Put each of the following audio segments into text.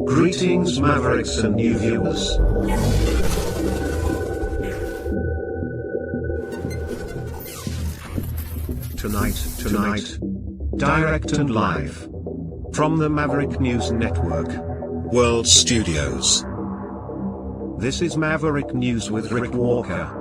Greetings, Mavericks and new viewers. Tonight, direct and live from the Maverick News Network World Studios. This is Maverick News with Rick Walker.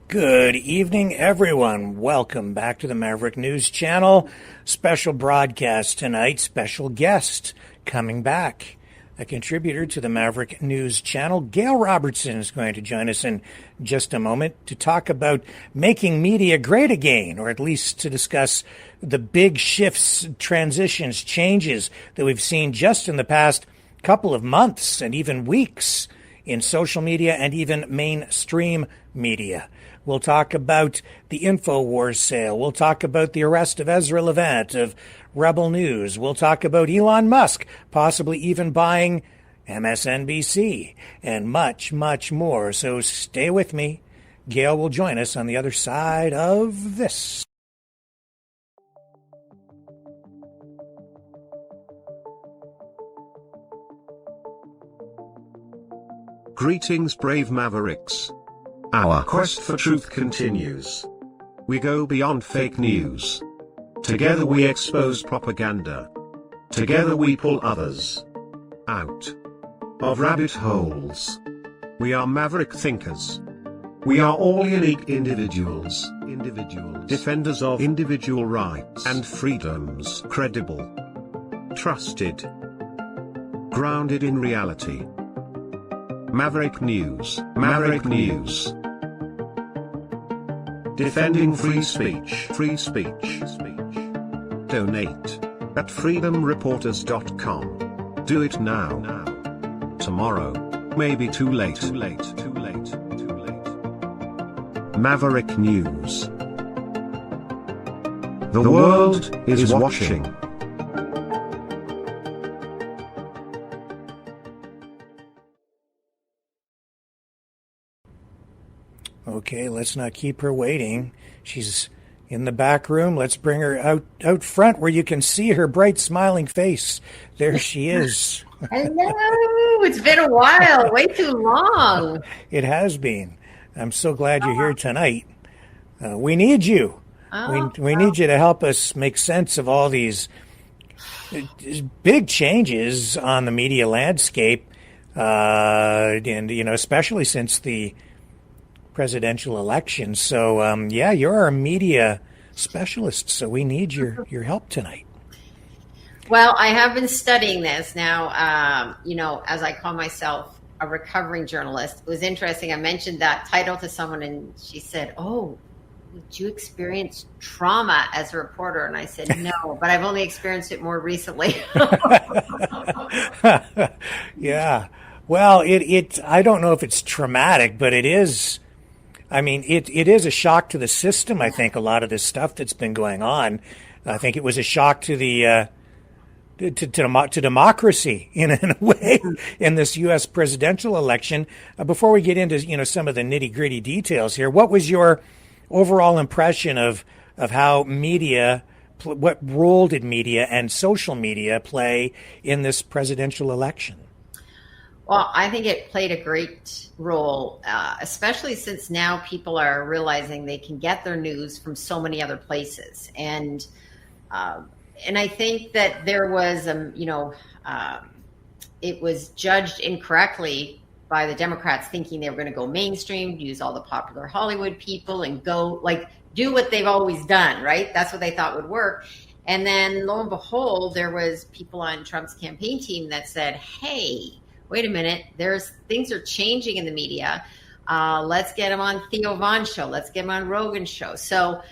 Good evening, everyone. Welcome back to the Maverick News Channel. Special broadcast tonight. Special guest coming back. A contributor to the Maverick News Channel, Gail Robertson, is going to join us in just a moment to talk about making media great again, or at least to discuss the big shifts, transitions, changes that we've seen just in the past couple of months and even weeks in social media and even mainstream media. We'll talk about the InfoWars sale. We'll talk about the arrest of Ezra Levant of Rebel News. We'll talk about Elon Musk possibly even buying MSNBC and much, much more. So stay with me. Gail will join us on the other side of this. Greetings, brave Mavericks. Our quest for truth continues. We go beyond fake news. Together we expose propaganda. Together we pull others out of rabbit holes. We are maverick thinkers. We are all unique individuals, defenders of individual rights and freedoms, credible, trusted, grounded in reality. Maverick News. Defending free speech. Donate at freedomreporters.com. Do it now. Tomorrow may be too late. Maverick News. The world is watching. Okay, let's not keep her waiting. She's in the back room. Let's bring her out front where you can see her bright smiling face. There she is. Hello. It's been a while. Way too long. It has been. I'm so glad you're here tonight. We need you. We need you to help us make sense of all these big changes on the media landscape, and especially since the presidential election. So, you're our media specialist, so we need your help tonight. Well, I have been studying this now, as I call myself a recovering journalist. It was interesting. I mentioned that title to someone and she said, "Oh, did you experience trauma as a reporter?" And I said, "No, but I've only experienced it more recently." Yeah. Well, I don't know if it's traumatic, but it is. I mean, it is a shock to the system, I think, a lot of this stuff that's been going on. I think it was a shock to the to democracy in a way in this U.S. presidential election. Before we get into some of the nitty-gritty details here, what was your overall impression of how media, what role did media and social media play in this presidential election? Well, I think it played a great role, especially since now people are realizing they can get their news from so many other places. And I think that there was, it was judged incorrectly by the Democrats thinking they were going to go mainstream, use all the popular Hollywood people and go do what they've always done, right? That's what they thought would work. And then lo and behold, there was people on Trump's campaign team that said, "Hey, wait a minute, things are changing in the media. Let's get him on Theo Von's show. Let's get him on Rogan's show." So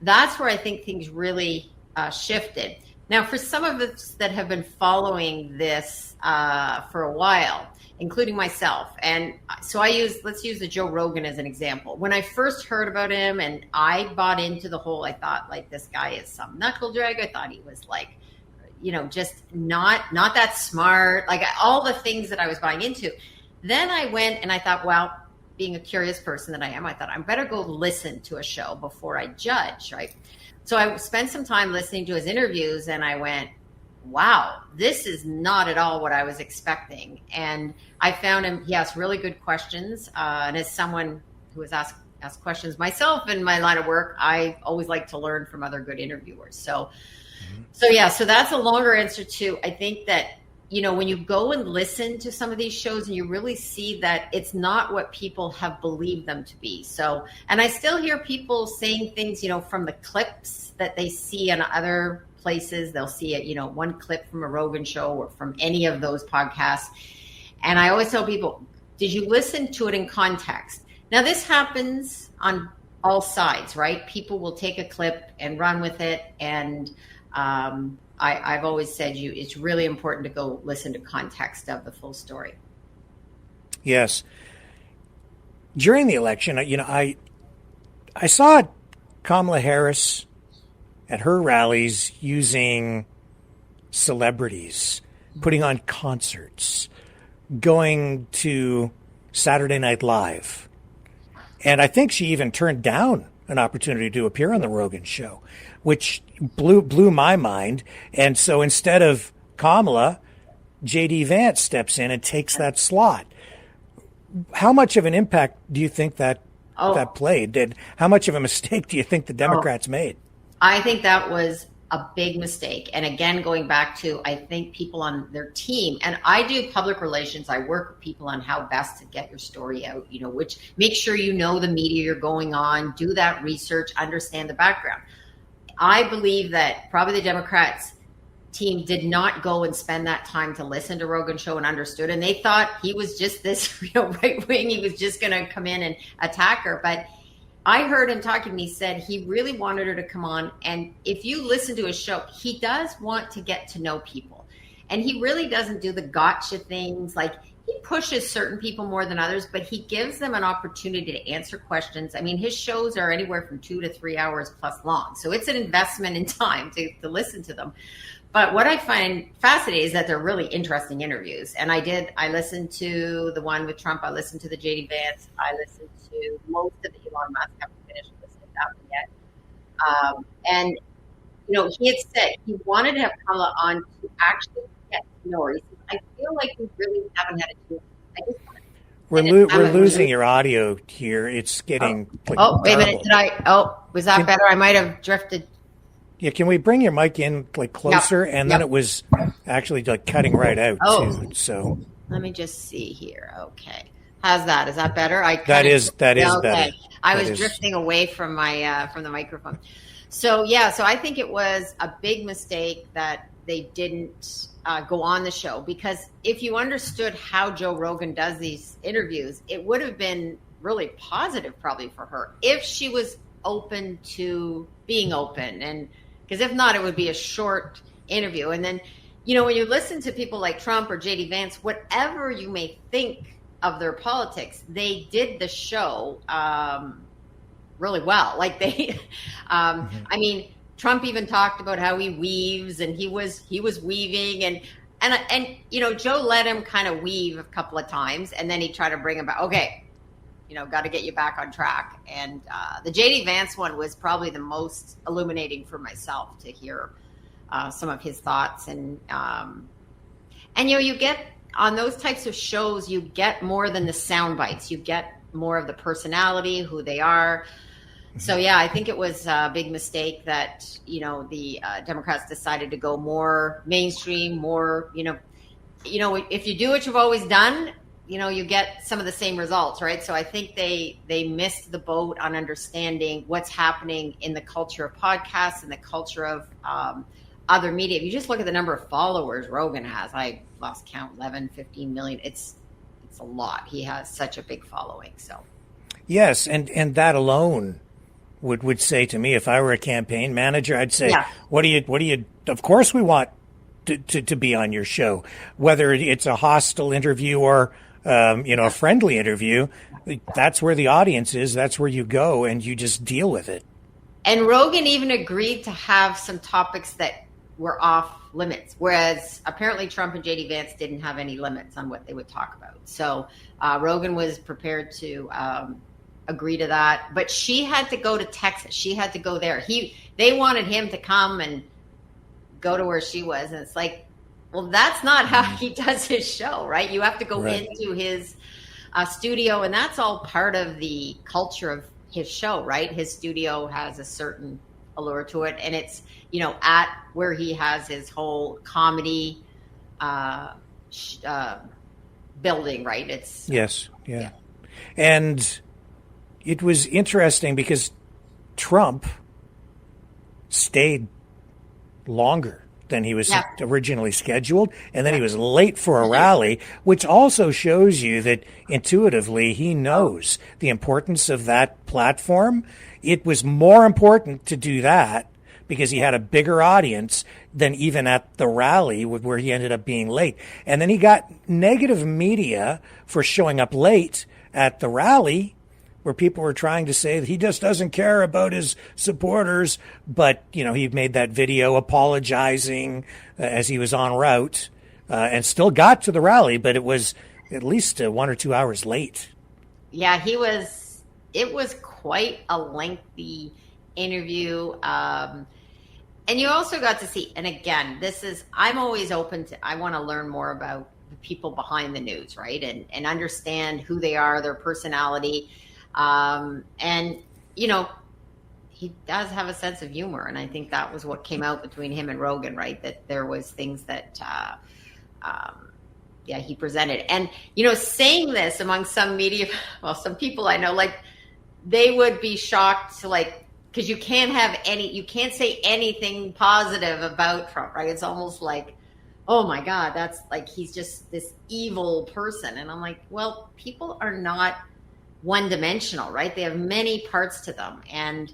that's where I think things really shifted. Now, for some of us that have been following this for a while, including myself, and so let's use the Joe Rogan as an example. When I first heard about him and I bought into the whole, I thought this guy is some knuckle drag. I thought he was just not that smart, all the things that I was buying into. Then I went and I thought, well, being a curious person that I am, I thought I better go listen to a show before I judge, right? So I spent some time listening to his interviews, and I went, wow, this is not at all what I was expecting. And I found he asked really good questions. And as someone who has asked questions myself in my line of work, I always like to learn from other good interviewers. So that's a longer answer to, I think that, when you go and listen to some of these shows and you really see that it's not what people have believed them to be. So, and I still hear people saying things, from the clips that they see in other places. They'll see it, one clip from a Rogan show or from any of those podcasts. And I always tell people, did you listen to it in context? Now, this happens on all sides, right? People will take a clip and run with it. And I've always said it's really important to go listen to context of the full story. Yes. During the election, I saw Kamala Harris at her rallies using celebrities, putting on concerts, going to Saturday Night Live. And I think she even turned down an opportunity to appear on the Rogan show, which blew my mind. And so instead of Kamala, J.D. Vance steps in and takes that slot. How much of an impact do you think that played? How much of a mistake do you think the Democrats made? I think that was a big mistake. And again, going back to, I think people on their team, and I do public relations, I work with people on how best to get your story out, which make sure the media you're going on, do that research, understand the background. I believe that probably the Democrats team did not go and spend that time to listen to Rogan's show and understood. And they thought he was just this right wing. He was just going to come in and attack her. But I heard him talking, and he said he really wanted her to come on. And if you listen to his show, he does want to get to know people. And he really doesn't do the gotcha things. Like, he pushes certain people more than others, but he gives them an opportunity to answer questions. I mean, his shows are anywhere from 2 to 3 hours plus long. So it's an investment in time to listen to them. But what I find fascinating is that they're really interesting interviews. And I listened to the one with Trump. I listened to the J.D. Vance. I listened to most of the Elon Musk. I haven't finished listening to that one yet. And, he had said he wanted to have Kamala on to actually get to know her. He said, I feel like we really haven't had a chance. I just we're losing your audio here. It's getting wait a minute. Was that better? I might have drifted. Yeah, can we bring your mic in closer? Yep. And then it was actually cutting right out too. So let me just see here. Okay, how's that? Is that better? That is better. I was drifting away from my from the microphone. So I think it was a big mistake that they didn't go on the show, because if you understood how Joe Rogan does these interviews, it would have been really positive probably for her if she was open to being open. And because if not, it would be a short interview. And then, when you listen to people like Trump or J.D. Vance, whatever you may think of their politics, they did the show really well. Like they, I mean, Trump even talked about how he weaves, and he was weaving, and Joe let him kind of weave a couple of times, and then he tried to bring him back. Okay, got to get you back on track. And the J.D. Vance one was probably the most illuminating for myself to hear some of his thoughts. And you get on those types of shows, you get more than the sound bites. You get more of the personality, who they are. So, I think it was a big mistake that, the Democrats decided to go more mainstream, more, if you do what you've always done, you get some of the same results, right? So I think they missed the boat on understanding what's happening in the culture of podcasts and the culture of other media. If you just look at the number of followers Rogan has, I lost count, 11, 15 million. It's a lot. He has such a big following. So yes, and that alone would say to me, if I were a campaign manager, I'd say, what do you? Of course, we want to be on your show, whether it's a hostile interview or a friendly interview. That's where the audience is. That's where you go, and you just deal with it. And Rogan even agreed to have some topics that were off limits, whereas apparently Trump and JD Vance didn't have any limits on what they would talk about. So Rogan was prepared to agree to that, but she had to go to Texas. She had to go there. They wanted him to come and go to where she was, and it's like, well, that's not how he does his show, right? You have to go into his studio, and that's all part of the culture of his show, right? His studio has a certain allure to it, and it's, at where he has his whole comedy building, right? It's yes, yeah. And it was interesting because Trump stayed longer than he was originally scheduled, and then he was late for a rally, which also shows you that intuitively he knows the importance of that platform. It was more important to do that because he had a bigger audience than even at the rally where he ended up being late. And then he got negative media for showing up late at the rally, where people were trying to say that he just doesn't care about his supporters. But, he made that video apologizing as he was en route and still got to the rally, but it was at least 1 or 2 hours late. Yeah, it was quite a lengthy interview. And you also got to see, and again, I'm always open to, I want to learn more about the people behind the news, right? And understand who they are, their personality. And, he does have a sense of humor. And I think that was what came out between him and Rogan, right? That there was things that, he presented. And, saying this among some media, well, some people I know, like, they would be shocked to, like, because you can't say anything positive about Trump, right? It's almost like, oh my God, that's like, he's just this evil person. And I'm like, well, people are not one-dimensional, right? They have many parts to them. And,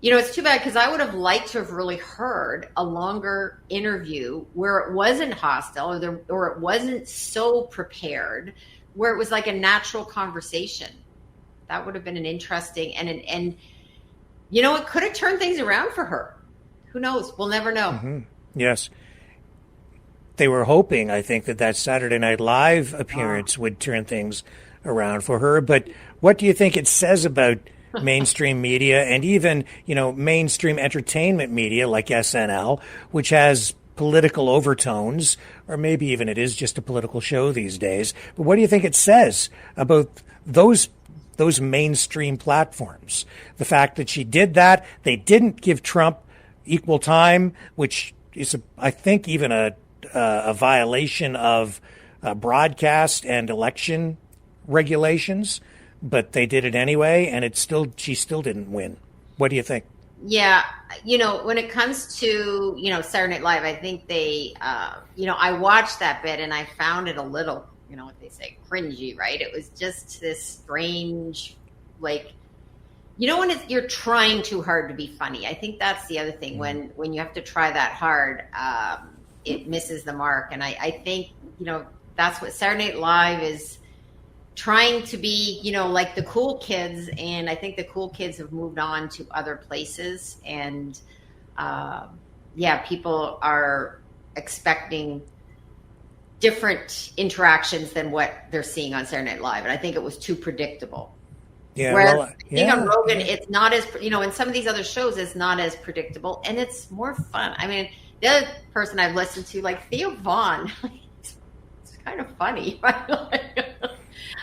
it's too bad, because I would have liked to have really heard a longer interview where it wasn't hostile or it wasn't so prepared, where it was like a natural conversation. That would have been an interesting and it could have turned things around for her. Who knows? We'll never know. Mm-hmm. Yes. They were hoping, I think, that Saturday Night Live appearance would turn things around for her. But what do you think it says about mainstream media and even, mainstream entertainment media like SNL, which has political overtones, or maybe even it is just a political show these days. But what do you think it says about those mainstream platforms? The fact that she did that, they didn't give Trump equal time, which is, I think, even a violation of broadcast and election regulations, but they did it anyway, and she still didn't win. What do you think? Yeah, when it comes to, Saturday Night Live, I think they, I watched that bit and I found it a little, what they say, cringy, right? It was just this strange, like, when you're trying too hard to be funny. I think that's the other thing. When you have to try that hard, it misses the mark. And I think, that's what Saturday Night Live is trying to be, like the cool kids. And I think the cool kids have moved on to other places. And, people are expecting different interactions than what they're seeing on Saturday Night Live. And I think it was too predictable. Yeah, whereas I think on Rogan, it's not as, in some of these other shows, it's not as predictable and it's more fun. I mean, the other person I've listened to, like Theo Vaughn, it's kind of funny.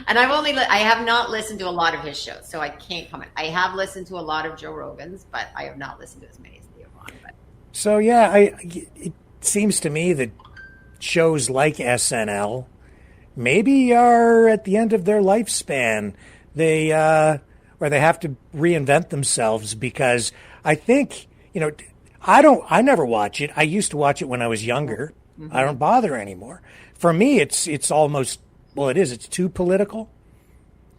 And I have not listened to a lot of his shows, so I can't comment. I have listened to a lot of Joe Rogan's, but I have not listened to as many as Theo Vaughn. But. So, it seems to me that shows like SNL maybe are at the end of their lifespan. They have to reinvent themselves, because I think, I never watch it. I used to watch it when I was younger. Mm-hmm. I don't bother anymore. For me, it's almost, it's too political.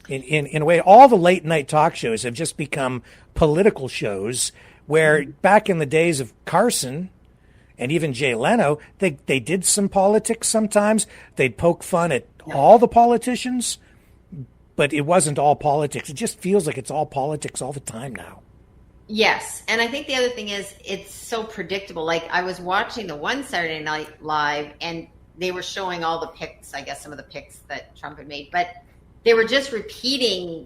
In a way, all the late night talk shows have just become political shows, where back in the days of Carson and even Jay Leno, they did some politics sometimes. They'd poke fun at all the politicians, but it wasn't all politics. It just feels like it's all politics all the time now. Yes. And I think the other thing is it's so predictable. Like I was watching the one Saturday Night Live and they were showing all the pics, I guess some of the pics that Trump had made, but they were just repeating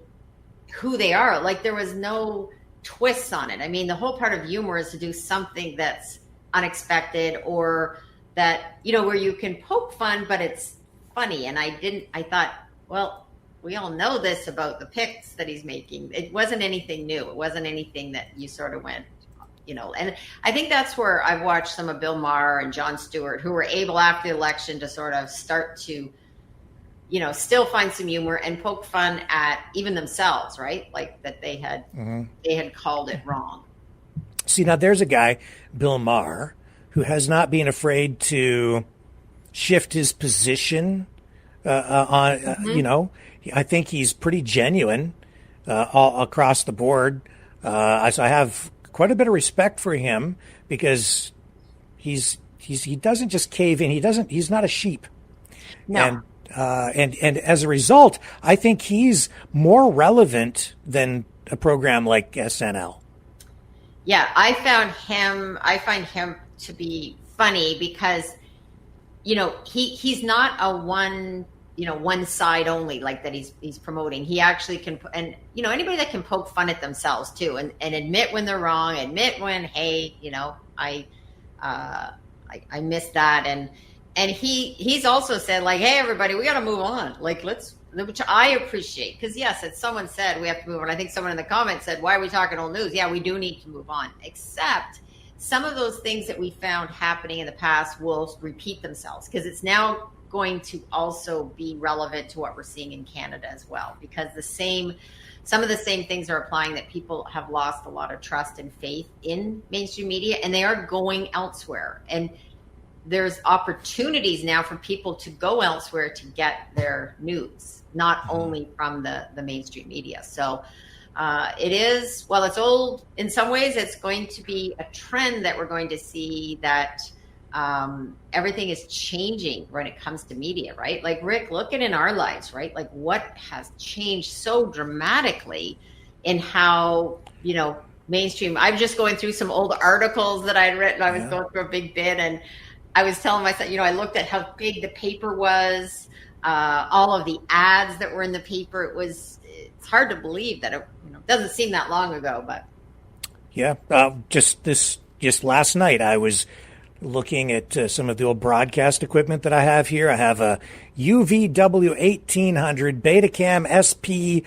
who they are. Like there was no twists on it. I mean, the whole part of humor is to do something that's unexpected or that, where you can poke fun, but it's funny. And I thought, well, we all know this about the pics that he's making. It wasn't anything new. It wasn't anything that you sort of went, and I think that's where I've watched some of Bill Maher and Jon Stewart who were able after the election to sort of start to, still find some humor and poke fun at even themselves, right? Like that they had called it wrong. See, now there's a guy, Bill Maher, who has not been afraid to shift his position on, I think he's pretty genuine all across the board. So I have quite a bit of respect for him because he doesn't just cave in. He's not a sheep. No. And as a result, I think he's more relevant than a program like SNL. Yeah, I find him to be funny because, he's not a one side only, like that he's promoting. He actually can, and anybody that can poke fun at themselves too, and admit when they're wrong, admit when, hey, I missed that, and he's also said like, hey everybody, we got to move on, like which I appreciate because yes, as someone said, we have to move on. I think someone in the comments said, why are we talking old news? Yeah, we do need to move on, except some of those things that we found happening in the past will repeat themselves because it's now going to also be relevant to what we're seeing in Canada as well, because some of the same things are applying, that people have lost a lot of trust and faith in mainstream media and they are going elsewhere. And there's opportunities now for people to go elsewhere to get their news, not only from the mainstream media. So it is, well, it's old in some ways. It's going to be a trend that we're going to see, that everything is changing when it comes to media, right? Like Rick, look at in our lives, right? Like what has changed so dramatically in how, mainstream. I'm just going through some old articles that I'd written. I was going through a big bid and I was telling myself, I looked at how big the paper was, all of the ads that were in the paper. It's hard to believe that it doesn't seem that long ago, but. Yeah. Just last night, I was looking at some of the old broadcast equipment that I have here. I have a UVW 1800 Betacam SP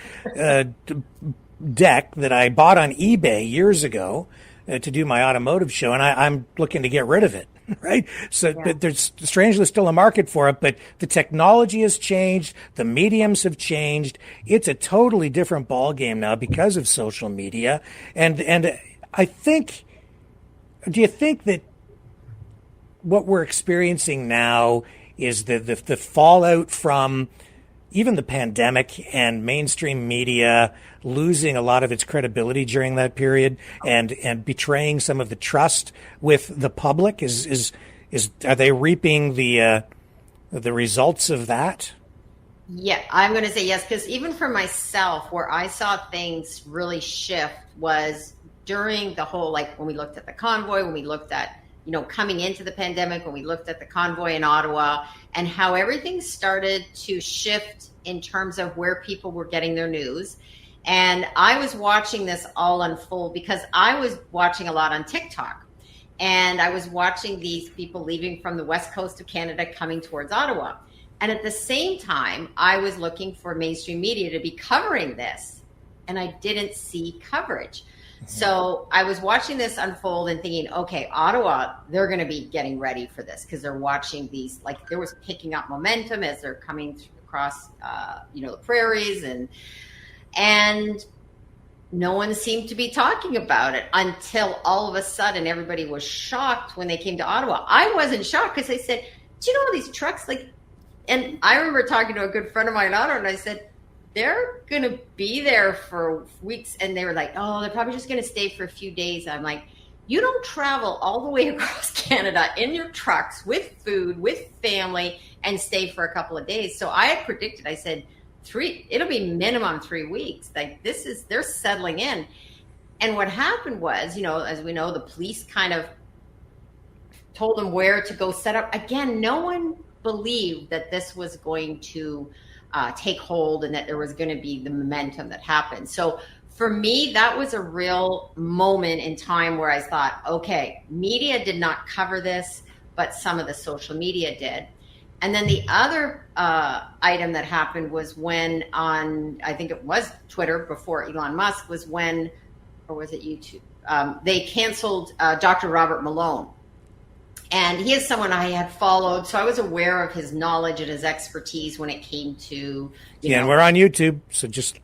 deck that I bought on eBay years ago to do my automotive show, and I'm looking to get rid of it, right? So there's strangely still a market for it, but the technology has changed, the mediums have changed. It's a totally different ballgame now because of social media. And I think, do you think that what we're experiencing now is the fallout from even the pandemic and mainstream media losing a lot of its credibility during that period and betraying some of the trust with the public? Are they reaping the results of that? Yeah, I'm going to say yes, because even for myself, where I saw things really shift was during the whole, like when we looked at the convoy, when we looked at coming into the pandemic, when we looked at the convoy in Ottawa and how everything started to shift in terms of where people were getting their news. And I was watching this all unfold because I was watching a lot on TikTok, and I was watching these people leaving from the west coast of Canada coming towards Ottawa. And at the same time, I was looking for mainstream media to be covering this, and I didn't see coverage. So I was watching this unfold and thinking, okay, Ottawa, they're going to be getting ready for this because they're watching these, like there was picking up momentum as they're coming across, the prairies, and no one seemed to be talking about it until all of a sudden everybody was shocked when they came to Ottawa. I wasn't shocked because they said, do you know all these trucks? And I remember talking to a good friend of mine in Ottawa, and I said, they're going to be there for weeks. And they were like, oh, they're probably just going to stay for a few days. I'm like, you don't travel all the way across Canada in your trucks with food, with family, and stay for a couple of days. So I had predicted, I said, it'll be minimum 3 weeks. Like they're settling in. And what happened was, as we know, the police kind of told them where to go set up. Again, no one believed that this was going to take hold and that there was going to be the momentum that happened. So for me, that was a real moment in time where I thought, okay, media did not cover this, but some of the social media did. And then the other item that happened was when I think it was Twitter before Elon Musk, was when, or was it YouTube? They canceled Dr. Robert Malone. And he is someone I had followed, so I was aware of his knowledge and his expertise when it came to, and we're on YouTube, so just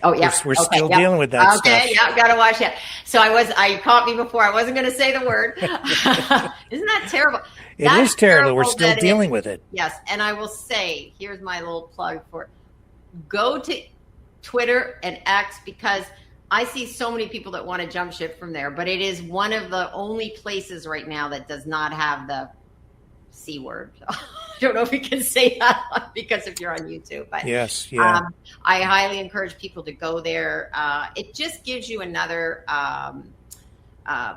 we're still dealing with that stuff. Okay, yeah, gotta watch that. So I caught me before. I wasn't going to say the word. Isn't that terrible? It is terrible. We're still dealing with it. Yes, and I will say, here's my little plug for it. Go to Twitter and X, because I see so many people that want to jump ship from there, but it is one of the only places right now that does not have the C word. I don't know if you can say that because if you're on YouTube, but yes, yeah. I highly encourage people to go there. It just gives you another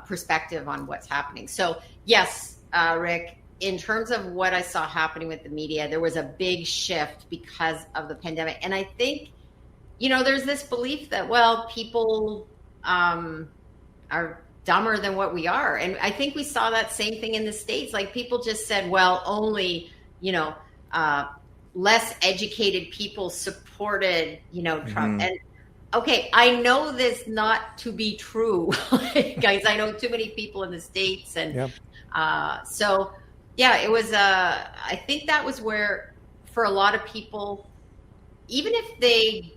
perspective on what's happening. So yes, Rick, in terms of what I saw happening with the media, there was a big shift because of the pandemic. And I think, there's this belief that, people are dumber than what we are. And I think we saw that same thing in the States. Like, people just said, only, less educated people supported, Trump. Mm-hmm. And okay, I know this not to be true, guys. I know too many people in the States. And yep. So, yeah, it was, I think that was where, for a lot of people, even if they,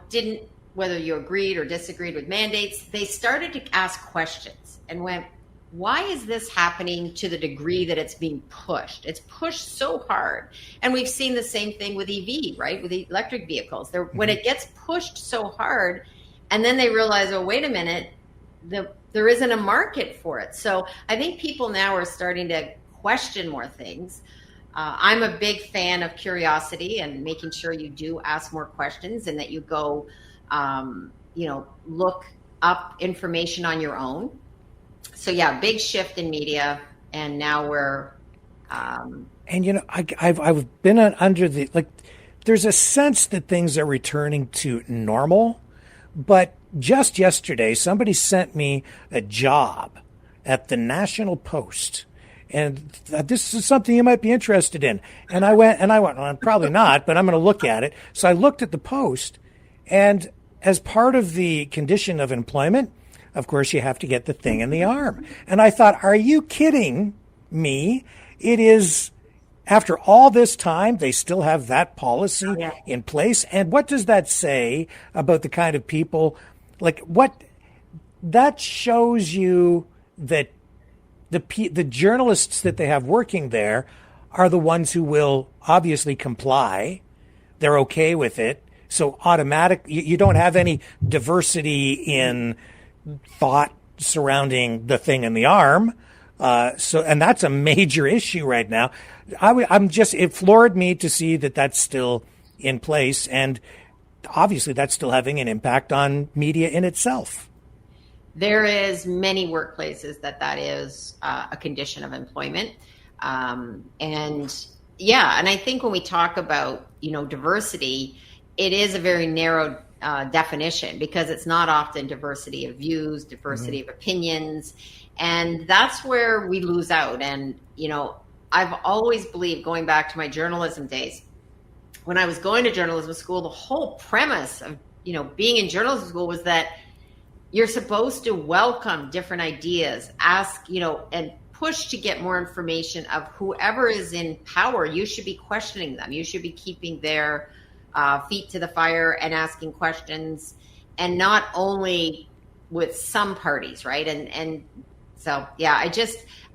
didn't, whether you agreed or disagreed with mandates, they started to ask questions and went, why is this happening to the degree that it's being pushed? It's pushed so hard. And we've seen the same thing with EV, right? With electric vehicles. When it gets pushed so hard, and then they realize, oh, wait a minute, there isn't a market for it. So I think people now are starting to question more things. I'm a big fan of curiosity and making sure you do ask more questions and that you go, look up information on your own. So yeah, big shift in media, and now we're. I've been under the there's a sense that things are returning to normal, but just yesterday somebody sent me a job at the National Post. And this is something you might be interested in. And I went, well, probably not, but I'm going to look at it. So I looked at the post, and as part of the condition of employment, of course, you have to get the thing in the arm. And I thought, are you kidding me? It is, after all this time, they still have that policy in place. And what does that say about the kind of people, that shows you that the journalists that they have working there are the ones who will obviously comply. They're okay with it. So you don't have any diversity in thought surrounding the thing in the arm. And that's a major issue right now. It floored me to see that that's still in place. And obviously that's still having an impact on media in itself. There is many workplaces that is a condition of employment. And I think when we talk about, diversity, it is a very narrow definition, because it's not often diversity of views, diversity of opinions. And that's where we lose out. And, I've always believed, going back to my journalism days, when I was going to journalism school, the whole premise of, being in journalism school was that you're supposed to welcome different ideas, ask, and push to get more information of whoever is in power. You should be questioning them. You should be keeping their feet to the fire and asking questions, and not only with some parties, right? And so, yeah,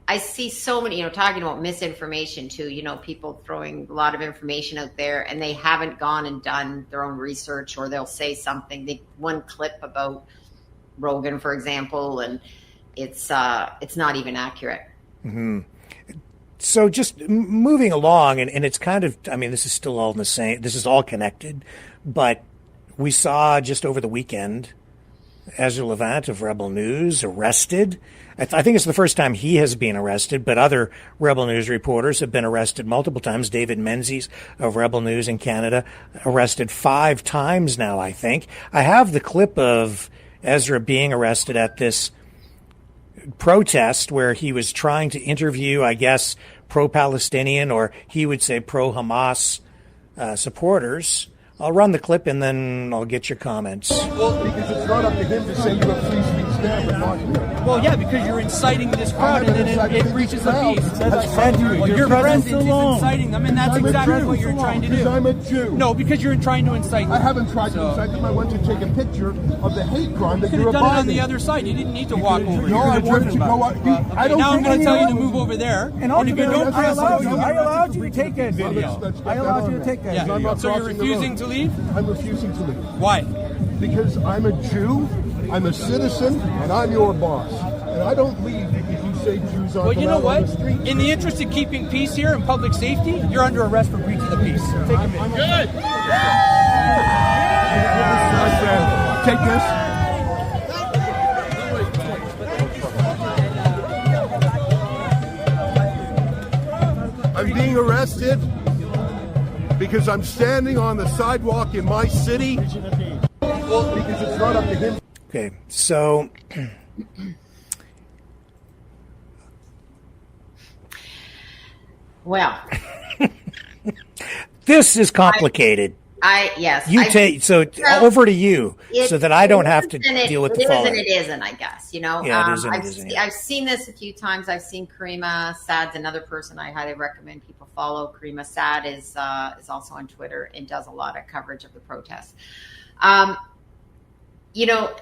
I see so many, talking about misinformation too, people throwing a lot of information out there and they haven't gone and done their own research, or they'll say something, one clip about Rogan, for example, and it's not even accurate. Mm-hmm. So just moving along, and it's kind of, this is still all in the same, this is all connected, but we saw just over the weekend Ezra Levant of Rebel News, arrested. I think it's the first time he has been arrested, but other Rebel News reporters have been arrested multiple times. David Menzies of Rebel News in Canada, arrested 5 times now, I think. I have the clip of Ezra being arrested at this protest where he was trying to interview, I guess, pro-Palestinian, or he would say pro-Hamas supporters. I'll run the clip and then I'll get your comments. Well, because it's not up to him to say you have free speech there, but not you. Well, yeah, because you're inciting this crowd and then it reaches a peace. Well, your presence is inciting them, and that's exactly what you're trying to do. Because I'm a Jew. No, because you're trying to incite them. I haven't tried to incite them. I want to take a picture of the hate crime that You you're could have done it on abiding. the other side. You didn't need to walk over. No, I wanted to go out. I don't now I'm think going to tell you to anyone- move over there. And if you don't I allowed you to take that video. Let's get I that allowed on you to there. take that Yeah. I'm not So you're crossing the refusing road. to leave? I'm refusing to leave. Why? Because I'm a Jew, I'm a citizen, and I'm your boss. And I don't leave if you say Jews aren't Well, you know allowed what? on the street. In the interest of keeping peace here and public safety, you're under arrest for breach of the peace. Take a minute. Good. Take this. I'm being arrested because I'm standing on the sidewalk in my city. Well, because it's not up to him. Okay, so Well, this is complicated. Yes. You take over to you, so that I don't have to It is deal with the and following. it isn't, I guess. You know, Yeah, it is and it isn't, yeah. I've seen this a few times. I've seen Karima Saad's another person I highly recommend people follow. Karima Saad is also on Twitter and does a lot of coverage of the protests. You know,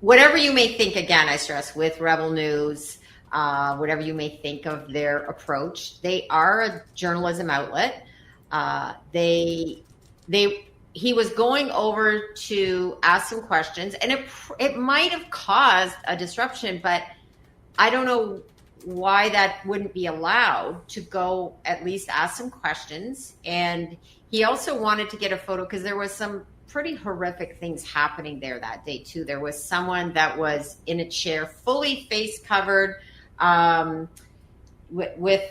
whatever you may think, again, I stress, with Rebel News, whatever you may think of their approach, they are a journalism outlet. He was going over to ask some questions, and it might have caused a disruption, but I don't know why that wouldn't be allowed to go at least ask some questions. And he also wanted to get a photo because there was some pretty horrific things happening there that day too. There was someone that was in a chair, fully face covered, with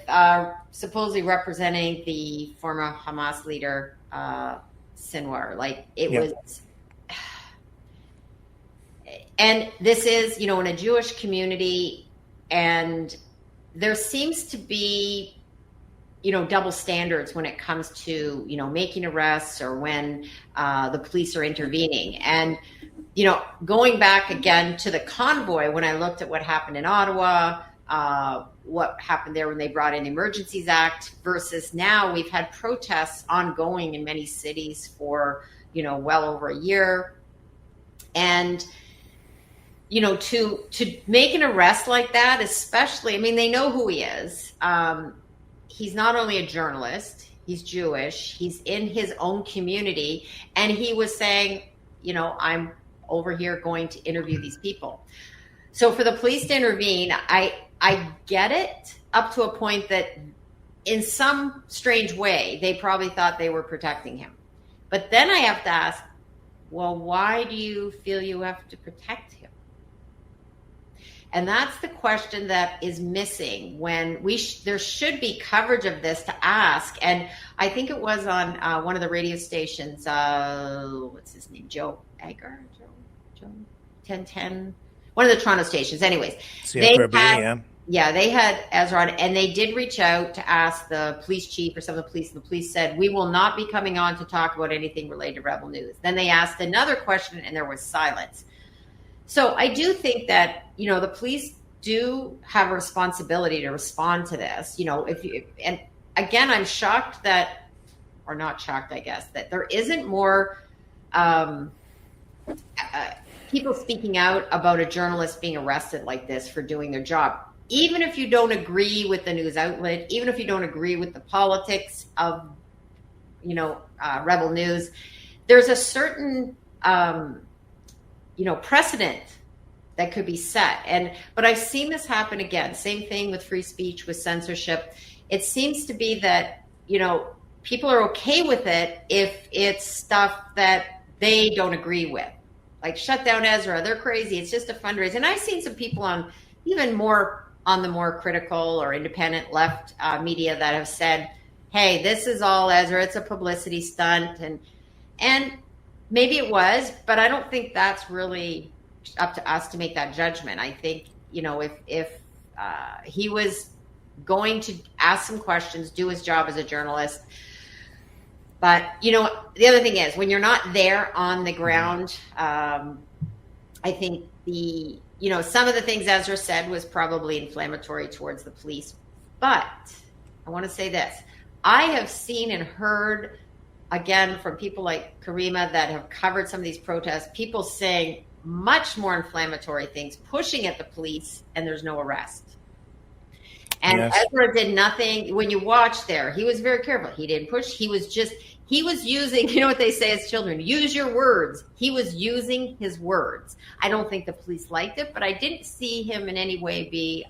supposedly representing the former Hamas leader, Sinwar. Like it was, and this is, you know, in a Jewish community, and there seems to be, you know, double standards when it comes to, you know, making arrests or when the police are intervening. And, you know, going back again to the convoy, when I looked at what happened in Ottawa, what happened there when they brought in the Emergencies Act versus now we've had protests ongoing in many cities for, you know, well over a year. And, you know, to make an arrest like that, especially, I mean, they know who he is. He's not only a journalist, he's Jewish, he's in his own community. And he was saying, you know, I'm over here going to interview these people. So for the police to intervene, I get it up to a point that in some strange way, they probably thought they were protecting him. But then I have to ask, well, why do you feel you have to protect him? And that's the question that is missing when there should be coverage of this to ask. And I think it was on one of the radio stations, what's his name? Joe Egger? Joe 1010? One of the Toronto stations. Anyways, they had Ezra on, and they did reach out to ask the police chief or some of the police, and the police said, we will not be coming on to talk about anything related to Rebel News. Then they asked another question, and there was silence. So I do think that, you know, the police do have a responsibility to respond to this. You know, and again, I'm shocked that, or not shocked, I guess, that there isn't more people speaking out about a journalist being arrested like this for doing their job. Even if you don't agree with the news outlet, even if you don't agree with the politics of, you know, Rebel News, there's a certain, you know, precedent that could be set. But I've seen this happen again. Same thing with free speech, with censorship. It seems to be that, you know, people are okay with it if it's stuff that they don't agree with. like shut down Ezra. They're crazy. It's just a fundraiser. And I've seen some people on even more on the more critical or independent left media that have said, hey, this is all Ezra. It's a publicity stunt. And maybe it was, but I don't think that's really up to us to make that judgment. I think, if he was going to ask some questions, do his job as a journalist. But, the other thing is when you're not there on the ground, I think some of the things Ezra said was probably inflammatory towards the police. But I want to say this. I have seen and heard, again, from people like Karima that have covered some of these protests, people saying much more inflammatory things, pushing at the police, and there's no arrest. And yes. Ezra did nothing. When you watch there, he was very careful. He didn't push. He was using, what they say as children, use your words. He was using his words. I don't think the police liked it, but I didn't see him in any way be,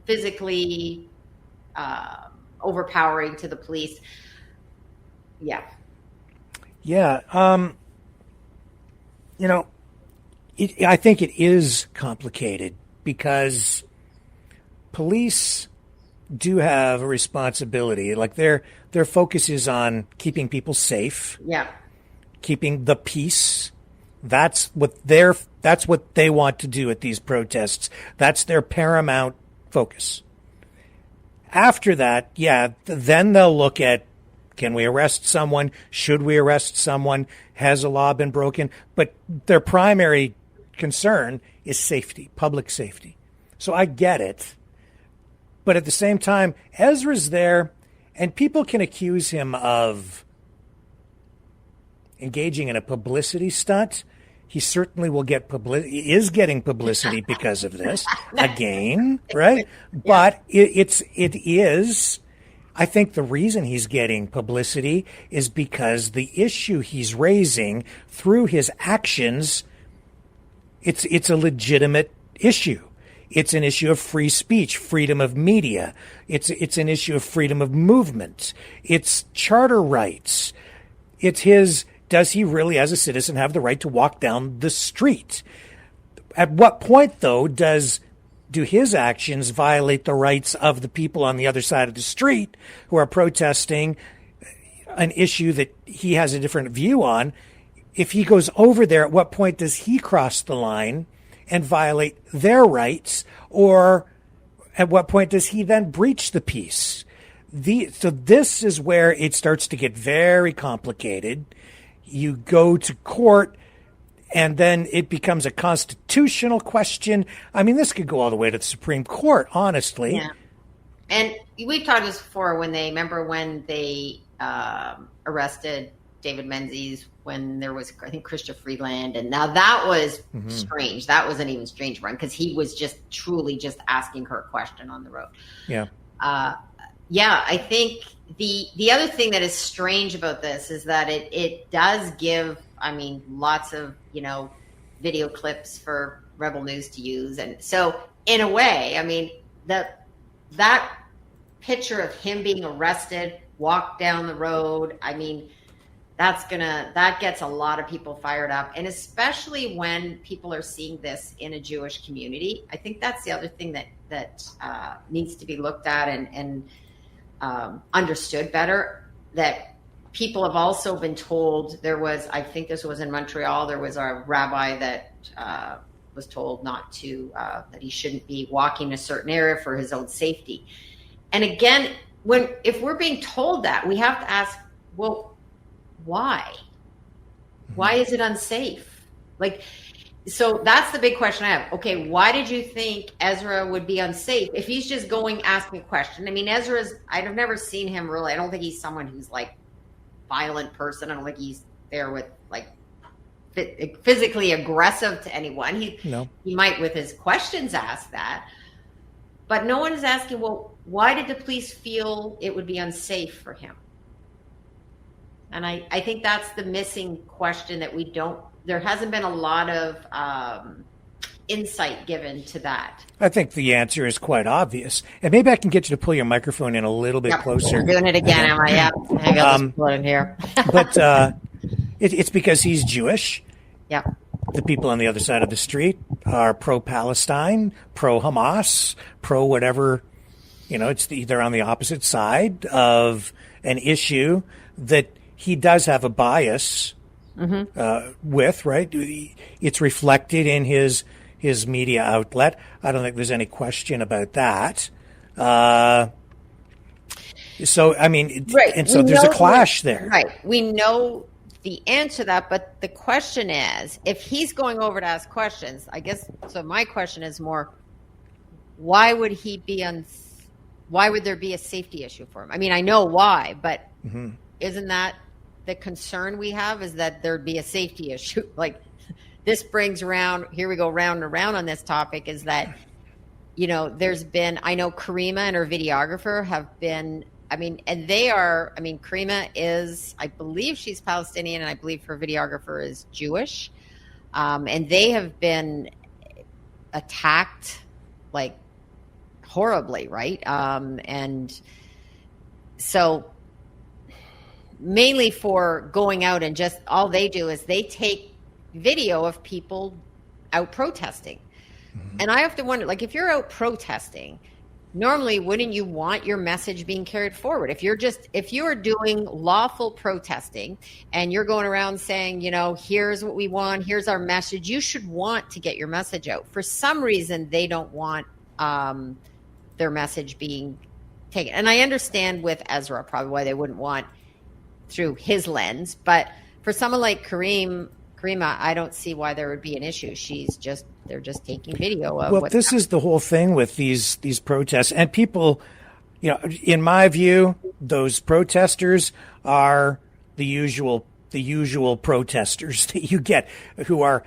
physically overpowering to the police. Yeah. Yeah. I think it is complicated because police do have a responsibility. Like their focus is on keeping people safe. Yeah. Keeping the peace. That's what they want to do at these protests. That's their paramount focus. After that, then they'll look at, can we arrest someone? Should we arrest someone? Has a law been broken? But their primary concern is safety, public safety. So I get it. But at the same time, Ezra's there, and people can accuse him of engaging in a publicity stunt. He certainly will get is getting publicity because of this again, right? But it is. I think the reason he's getting publicity is because the issue he's raising through his actions, it's a legitimate issue. It's an issue of free speech, freedom of media. It's an issue of freedom of movement. It's charter rights. Does he really, as a citizen, have the right to walk down the street? At what point, though, do his actions violate the rights of the people on the other side of the street who are protesting an issue that he has a different view on? If he goes over there, at what point does he cross the line and violate their rights? Or at what point does he then breach the peace? So this is where it starts to get very complicated. You go to court, and then it becomes a constitutional question. I mean, this could go all the way to the Supreme Court, honestly. Yeah. And we've talked this before when they arrested David Menzies when there was, I think, Chrystia Freeland. And now that was strange. That was an even stranger one because he was just truly just asking her a question on the road. Yeah. I think the other thing that is strange about this is that it does give, lots of, video clips for Rebel News to use. And so in a way, that picture of him being arrested, walked down the road, that gets a lot of people fired up. And especially when people are seeing this in a Jewish community, I think that's the other thing that needs to be looked at and understood better, that people have also been told I think this was in Montreal, there was a rabbi that was told not to, that he shouldn't be walking a certain area for his own safety. And again, if we're being told that, we have to ask, well, why? Why is it unsafe? So that's the big question I have. Okay, why did you think Ezra would be unsafe if he's just going asking a question? I've never seen him really. I don't think he's someone who's violent person. I don't think he's there with physically aggressive to anyone. He might with his questions ask that. But no one is asking, well, why did the police feel it would be unsafe for him? And I think that's the missing question that there hasn't been a lot of insight given to that. I think the answer is quite obvious. And maybe I can get you to pull your microphone in a little bit closer. I'm doing it again, am I? Yeah. Hang on, let's pull it in here. But It's because he's Jewish. Yeah. The people on the other side of the street are pro-Palestine, pro-Hamas, pro-whatever. They're on the opposite side of an issue that he does have a bias with, right? It's reflected in his media outlet. I don't think there's any question about that. So, I mean, right. And so there's a clash there. Right. We know the answer to that, but the question is, if he's going over to ask questions, I guess, so my question is more, why would there be a safety issue for him? I mean, I know why, but isn't that the concern we have, is that there'd be a safety issue? Like, this brings around, here we go round and around on this topic, is that, there's been, I know Karima and her videographer have been, Karima is, I believe she's Palestinian, and I believe her videographer is Jewish. And they have been attacked, like, horribly, right? And so mainly for going out and just, all they do is they take video of people out protesting. And I have to wonder, like, if you're out protesting, normally wouldn't you want your message being carried forward? If you are doing lawful protesting and you're going around saying, here's what we want, here's our message, you should want to get your message out. For some reason, they don't want their message being taken. And I understand with Ezra probably why they wouldn't want through his lens, but for someone like Karima, I don't see why there would be an issue. They're just taking video of. Well, this is the whole thing with these protests, and people, in my view, those protesters are the usual protesters that you get, who are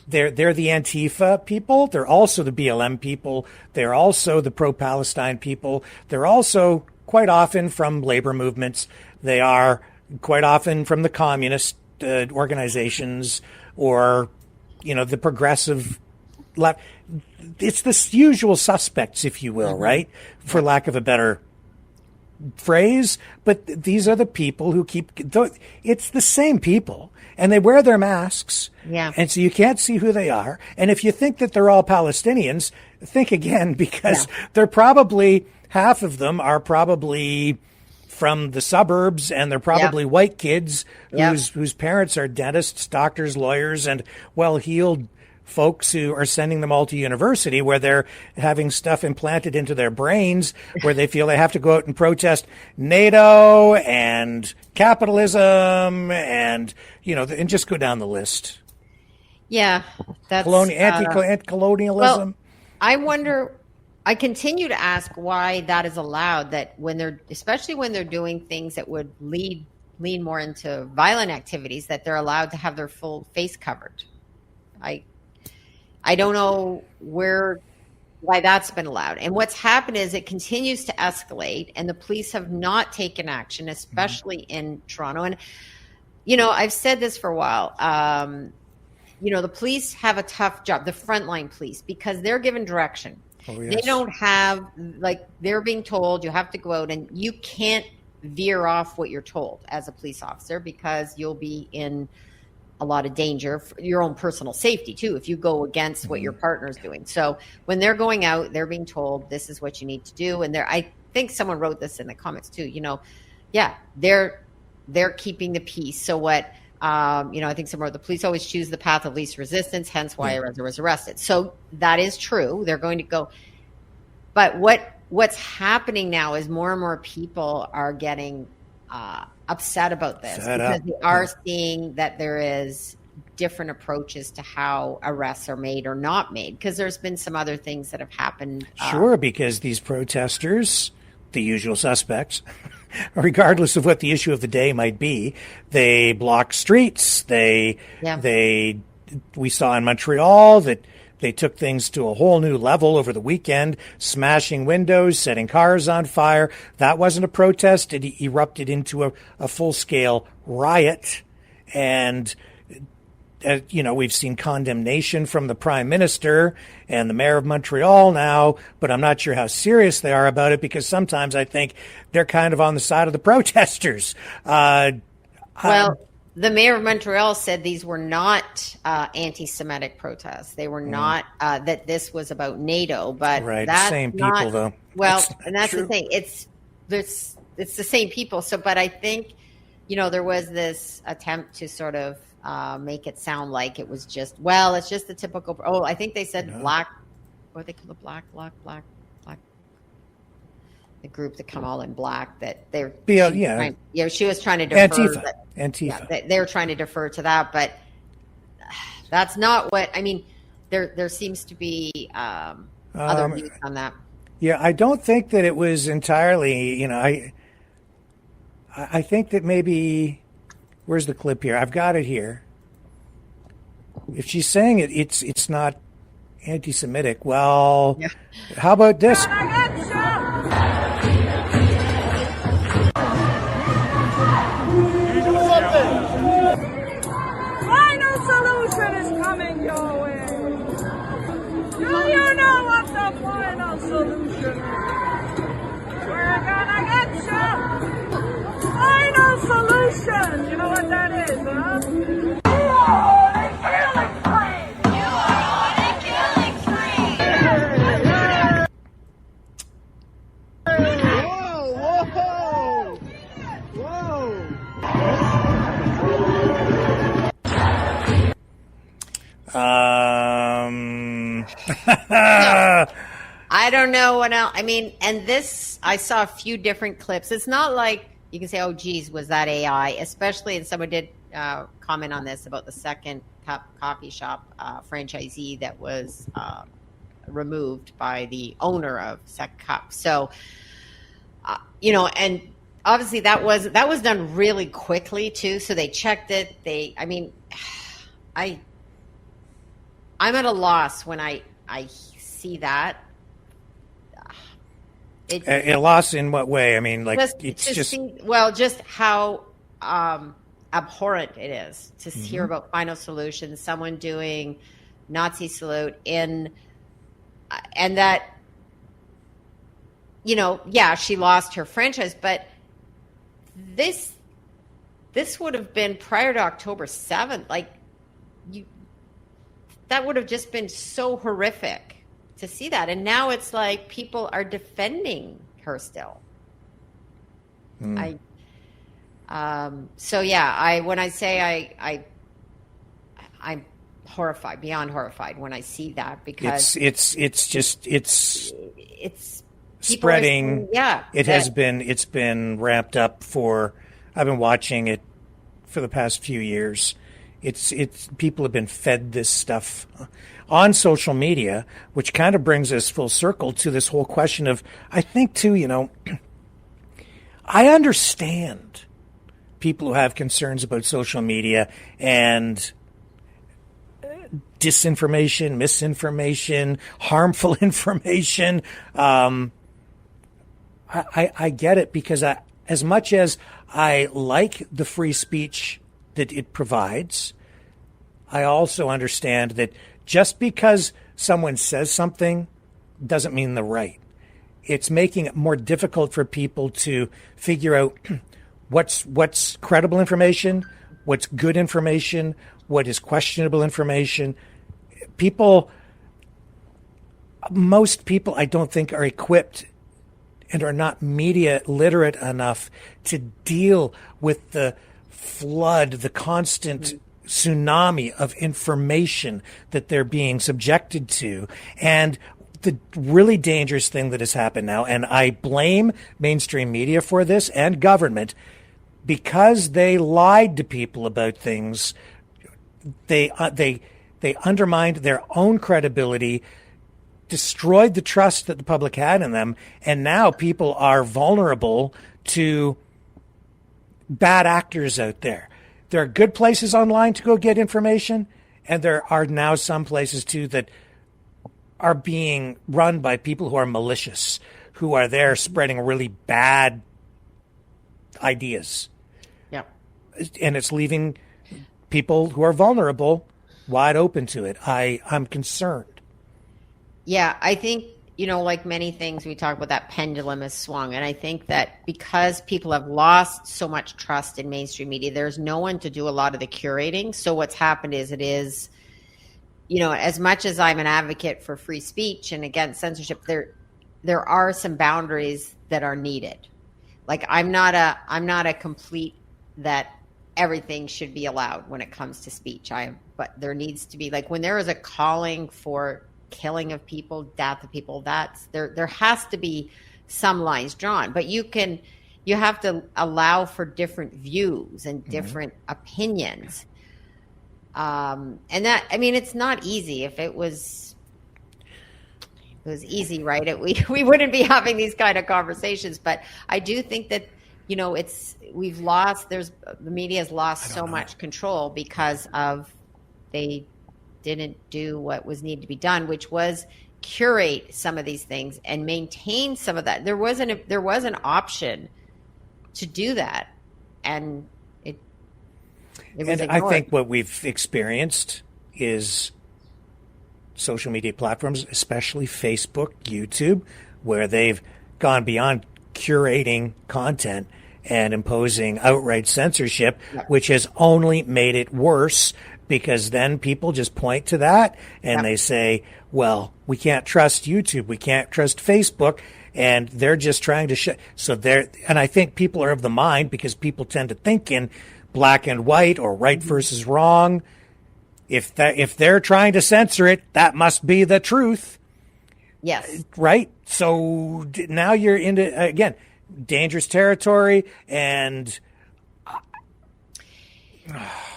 they're the Antifa people. They're also the BLM people. They're also the pro-Palestine people. They're also quite often from labor movements. They are quite often from the communist organizations, or the progressive left. It's the usual suspects, if you will, right, for lack of a better phrase. But these are the people who it's the same people, and they wear their masks, and so you can't see who they are. And if you think that they're all Palestinians, think again, because they're probably, half of them are probably from the suburbs, and they're probably white kids whose parents are dentists, doctors, lawyers, and well-heeled folks who are sending them all to university, where they're having stuff implanted into their brains where they feel they have to go out and protest NATO and capitalism and, and just go down the list. Yeah. That's anti-colonialism. Well, I wonder, I continue to ask why that is allowed, that especially when they're doing things that would lean more into violent activities, that they're allowed to have their full face covered. I don't know why that's been allowed. And what's happened is it continues to escalate, and the police have not taken action, especially in Toronto. And, I've said this for a while. The police have a tough job, the frontline police, because they're given direction. Oh, yes. They don't have, they're being told you have to go out, and you can't veer off what you're told as a police officer, because you'll be in a lot of danger for your own personal safety too, if you go against what your partner's doing. So when they're going out, they're being told this is what you need to do. And I think someone wrote this in the comments too, they're keeping the peace. So what, I think someone wrote, the police always choose the path of least resistance, hence why Ezra was arrested. So that is true. They're going to go. But what's happening now is more and more people are getting upset about this, because they are seeing that there is different approaches to how arrests are made or not made, because there's been some other things that have happened. Sure, because these protesters, the usual suspects, regardless of what the issue of the day might be, they block streets. We saw in Montreal that they took things to a whole new level over the weekend, smashing windows, setting cars on fire. That wasn't a protest. It erupted into a full-scale riot. And, we've seen condemnation from the Prime Minister and the Mayor of Montreal now, but I'm not sure how serious they are about it, because sometimes I think they're kind of on the side of the protesters. the mayor of Montreal said these were not anti-Semitic protests. They were not that this was about NATO. But that's same not, people though. Well, that's the thing. It's the same people. So, but I think there was this attempt to sort of make it sound like it was just it's just the typical. Oh, I think they said black. What do they call it? Black. The group that come all in black that they're she was trying to defer Antifa. Yeah, they were trying to defer to that, but that's not what I mean. There seems to be other views on that. Yeah, I don't think that it was entirely. I think that maybe where's the clip here? I've got it here. If she's saying it's not anti-Semitic, well, how about this? Final solution is coming your way. Do you know what the final solution is? We're gonna get you. Final solution. You know what that is, huh? You are on a killing spree. You are on a killing spree. I don't know what else. I mean, and this, I saw a few different clips. It's not like you can say, oh, geez, was that AI? Especially, and someone did comment on this about the second coffee shop franchisee that was removed by the owner of Shakeup. So, and obviously that was done really quickly too. So they checked it. I'm at a loss when I see that. A loss in what way? I mean, like just how abhorrent it is to hear about Final Solution, someone doing Nazi salute and that, she lost her franchise, but this would have been prior to October 7th. Like that would have just been so horrific to see that. And now it's like people are defending her still. When I say I'm horrified, beyond horrified when I see that, because it's spreading. It's been ramped up I've been watching it for the past few years. It's people have been fed this stuff on social media, which kind of brings us full circle to this whole question of, I think too, I understand people who have concerns about social media and disinformation, misinformation, harmful information. I get it, because as much as I like the free speech that it provides, I also understand that just because someone says something doesn't mean they're right. It's making it more difficult for people to figure out what's credible information, what's good information, what is questionable information. Most people, I don't think, are equipped and are not media literate enough to deal with the flood, the constant tsunami of information that they're being subjected to. And the really dangerous thing that has happened now, and I blame mainstream media for this and government, because they lied to people about things, they undermined their own credibility, destroyed the trust that the public had in them, and now people are vulnerable to bad actors out there. There are good places online to go get information, and there are now some places too that are being run by people who are malicious, who are there spreading really bad ideas. Yeah. And it's leaving people who are vulnerable wide open to it. I'm concerned. Yeah, I think like many things, we talk about that pendulum has swung. And I think that because people have lost so much trust in mainstream media, there's no one to do a lot of the curating. So what's happened is as much as I'm an advocate for free speech and against censorship, there are some boundaries that are needed. Like I'm not a complete that everything should be allowed when it comes to speech. But there needs to be, like, when there is a calling for killing of people, death of people, there has to be some lines drawn. But you have to allow for different views and different opinions. And that, it's not easy. If it was easy, right? We wouldn't be having these kind of conversations. But I do think that, the media has lost so much control because of they didn't do what was needed to be done, which was curate some of these things and maintain some of that. There was an option to do that, and it was ignored. I think what we've experienced is social media platforms, especially Facebook, YouTube, where they've gone beyond curating content and imposing outright censorship, which has only made it worse, because then people just point to that and they say, well, we can't trust YouTube, we can't trust Facebook, and they're just trying to and I think people are of the mind, because people tend to think in black and white or right versus wrong. If they're trying to censor it, that must be the truth. Yes. Right? So now you're into, again, dangerous territory. And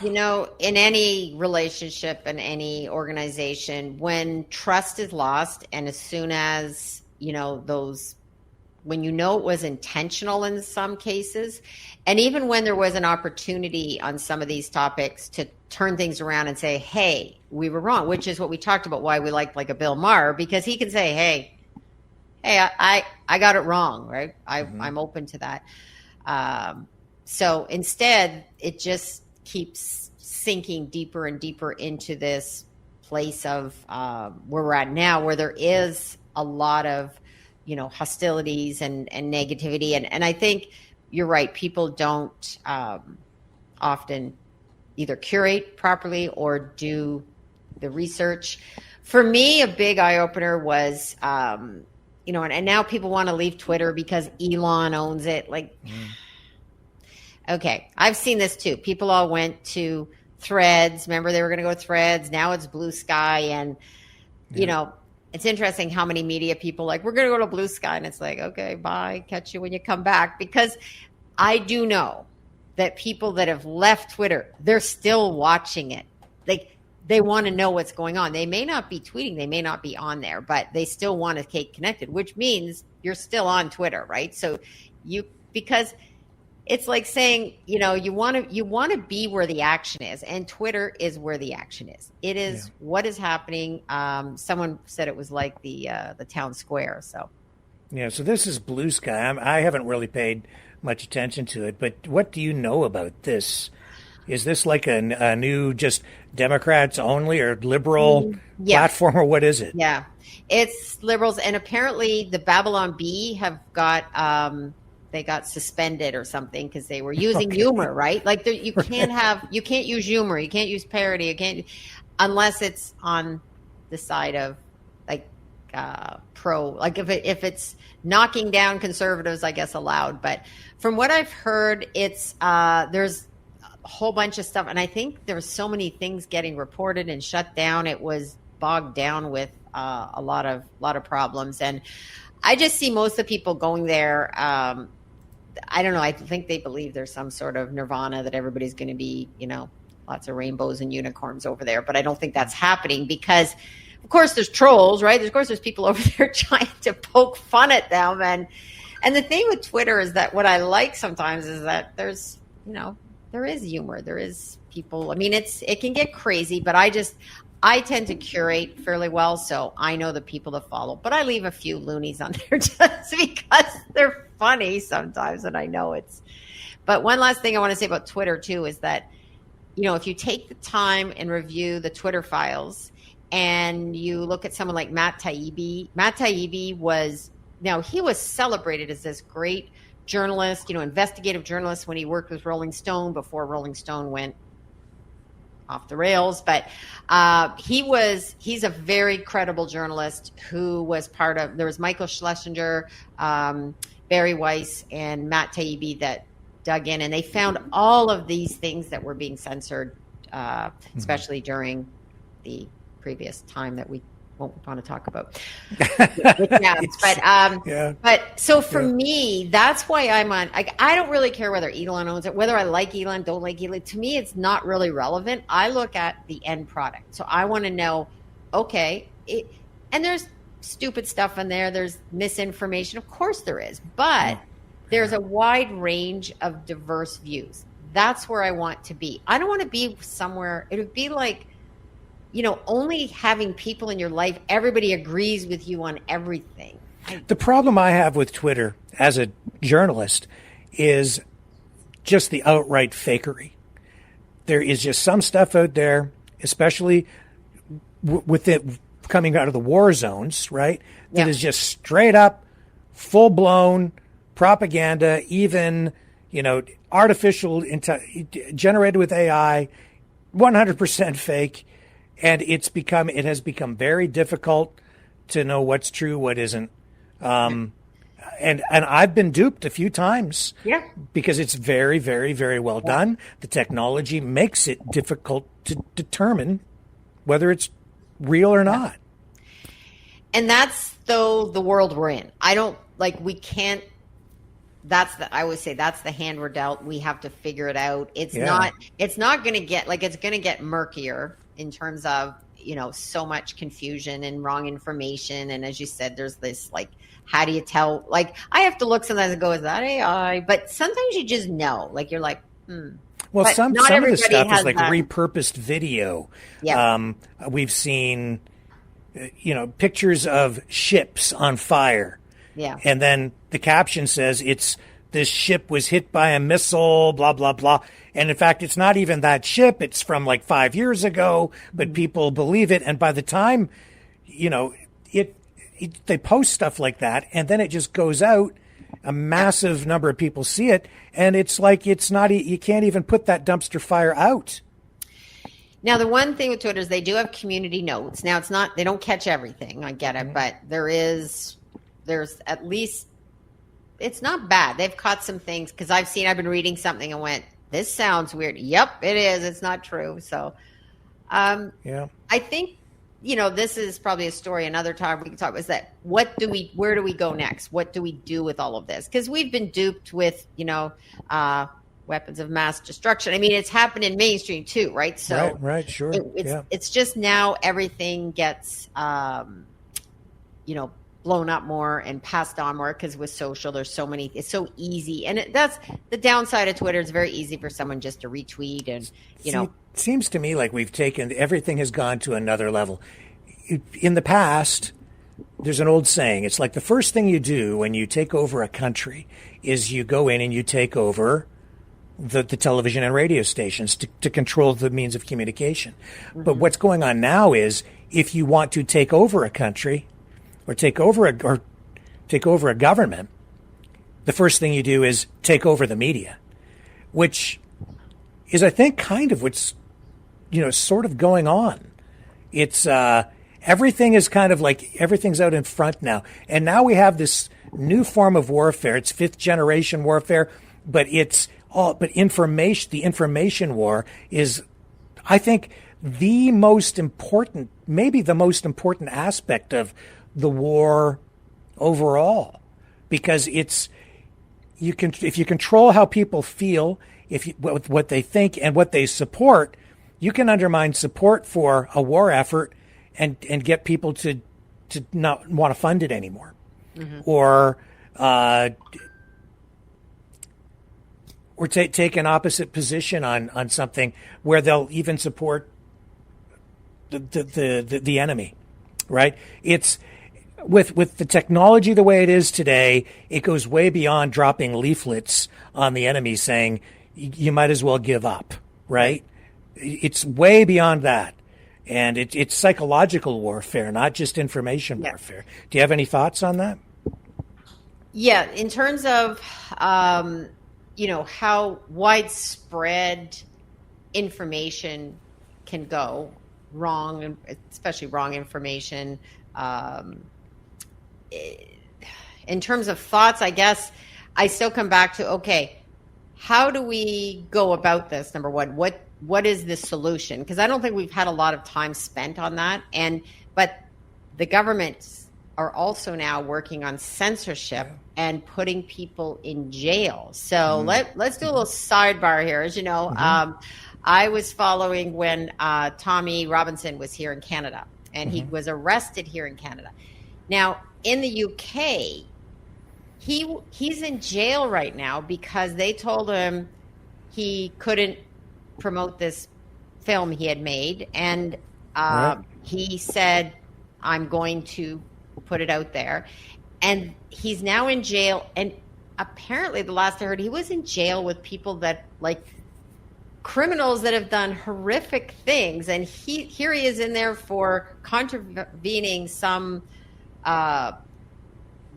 in any relationship and any organization, when trust is lost, and as soon as when it was intentional in some cases, and even when there was an opportunity on some of these topics to turn things around and say, hey, we were wrong, which is what we talked about, why we like a Bill Maher, because he can say, hey, I got it wrong, right? I'm open to that. So instead, it just keeps sinking deeper and deeper into this place of where we're at now, where there is a lot of, hostilities and negativity. And I think you're right. People don't often either curate properly or do the research. For me, a big eye-opener was, and now people want to leave Twitter because Elon owns it. Okay, I've seen this too. People all went to Threads. Remember, they were going to go Threads. Now it's Blue Sky. And, it's interesting how many media people we're going to go to Blue Sky. And it's like, okay, bye. Catch you when you come back. Because I do know that people that have left Twitter, they're still watching it. They want to know what's going on. They may not be tweeting. They may not be on there, but they still want to stay connected, which means you're still on Twitter, right? So because it's like saying, you want to be where the action is, and Twitter is where the action is. It is what is happening. Someone said it was like the town square. So this is Blue Sky. I haven't really paid much attention to it, but what do you know about this? Is this like a new just Democrats only or liberal platform, or what is it? Yeah, it's liberals, and apparently the Babylon Bee have got they got suspended or something because they were using humor, right? You can't use humor, you can't use parody, unless it's on the side of pro. If it's knocking down conservatives, I guess allowed. But from what I've heard, it's there's a whole bunch of stuff, and I think there's so many things getting reported and shut down. It was bogged down with a lot of problems, and I just see most of the people going there. I don't know. I think they believe there's some sort of nirvana that everybody's going to be, lots of rainbows and unicorns over there. But I don't think that's happening because, of course, there's trolls, right? Of course, there's people over there trying to poke fun at them. And the thing with Twitter is that what I like sometimes is that there's, there is humor. There is people. I mean, it can get crazy, but I tend to curate fairly well, so I know the people to follow. But I leave a few loonies on there just because they're funny sometimes, and I know it's. But one last thing I want to say about Twitter too is that, if you take the time and review the Twitter files, And you look at someone like Matt Taibbi. Matt Taibbi he was celebrated as this great journalist, investigative journalist when he worked with Rolling Stone before Rolling Stone went off the rails. But he's a very credible journalist who was there was Michael Schlesinger, Barry Weiss, and Matt Taibbi that dug in, and they found all of these things that were being censored, especially during the previous time that we won't want to talk about. But so for me, that's why I'm on. I don't really care whether Elon owns it, whether I like Elon, don't like Elon. To me, it's not really relevant. I look at the end product. So I want to know, and there's stupid stuff in there. There's misinformation. Of course there is. But there's a wide range of diverse views. That's where I want to be. I don't want to be somewhere. It would be like, only having people in your life, everybody agrees with you on everything. The problem I have with Twitter as a journalist is just the outright fakery. There is just some stuff out there, especially with it coming out of the war zones, right? That is just straight up, full blown propaganda, even, artificial, generated with AI, 100% fake. And it has become very difficult to know what's true, what isn't. And I've been duped a few times. Yeah. Because it's very, very, very well done. The technology makes it difficult to determine whether it's real or not. And that's the world we're in. I always say that's the hand we're dealt. We have to figure it out. It's not going to get, it's going to get murkier in terms of, so much confusion and wrong information. And as you said, there's this, how do you tell? I have to look sometimes and go, is that AI? But sometimes you just know, you're like, Well, but some of the stuff is repurposed video. Yeah. We've seen, pictures of ships on fire. Yeah. And then the caption says this ship was hit by a missile, blah, blah, blah. And in fact, it's not even that ship. It's from 5 years ago, but people believe it. And by the time, they post stuff like that, and then it just goes out, a massive number of people see it. And it's you can't even put that dumpster fire out. Now, the one thing with Twitter is they do have community notes. Now, they don't catch everything. I get it. But there's at least, it's not bad. They've caught some things because I've been reading something and went, this sounds weird. Yep, it is. It's not true. So, I think, this is probably a story another time we can talk about, is that where do we go next? What do we do with all of this? Because we've been duped with, weapons of mass destruction. I mean, it's happened in mainstream too, right? So right, sure. It's just now everything gets, blown up more and passed on more because with social, there's so many, it's so easy. And that's the downside of Twitter. It's very easy for someone just to retweet and, It seems to me like everything has gone to another level. In the past, there's an old saying. It's like the first thing you do when you take over a country is you go in and you take over the television and radio stations to control the means of communication. Mm-hmm. But what's going on now is if you want to take over a country or take over a government, the first thing you do is take over the media, which is, I think, kind of what's, sort of going on. It's everything is kind of everything's out in front now. And now we have this new form of warfare. It's fifth generation warfare, but the information war is, I think, maybe the most important aspect of the war overall, because if you control how people feel, what they think and what they support, you can undermine support for a war effort and get people to not want to fund it anymore, or take an opposite position on something where they'll even support the enemy, right? It's with the technology the way it is today, it goes way beyond dropping leaflets on the enemy saying you might as well give up, right? It's way beyond that. And it's psychological warfare, not just information warfare. Do you have any thoughts on that? Yeah, in terms of, how widespread information can go wrong, especially wrong information. In terms of thoughts, I guess I still come back to, okay, how do we go about this? Number one, what is the solution? Because I don't think we've had a lot of time spent on that. But the governments are also now working on censorship and putting people in jail. So let's do a little sidebar here. As you know, I was following when Tommy Robertson was here in Canada, and he was arrested here in Canada. Now, in the UK, he's in jail right now because they told him he couldn't promote this film he had made, and he said, I'm going to put it out there, and he's now in jail. And apparently, the last I heard, he was in jail with people that, like, criminals that have done horrific things, and here he is in there for contravening some law.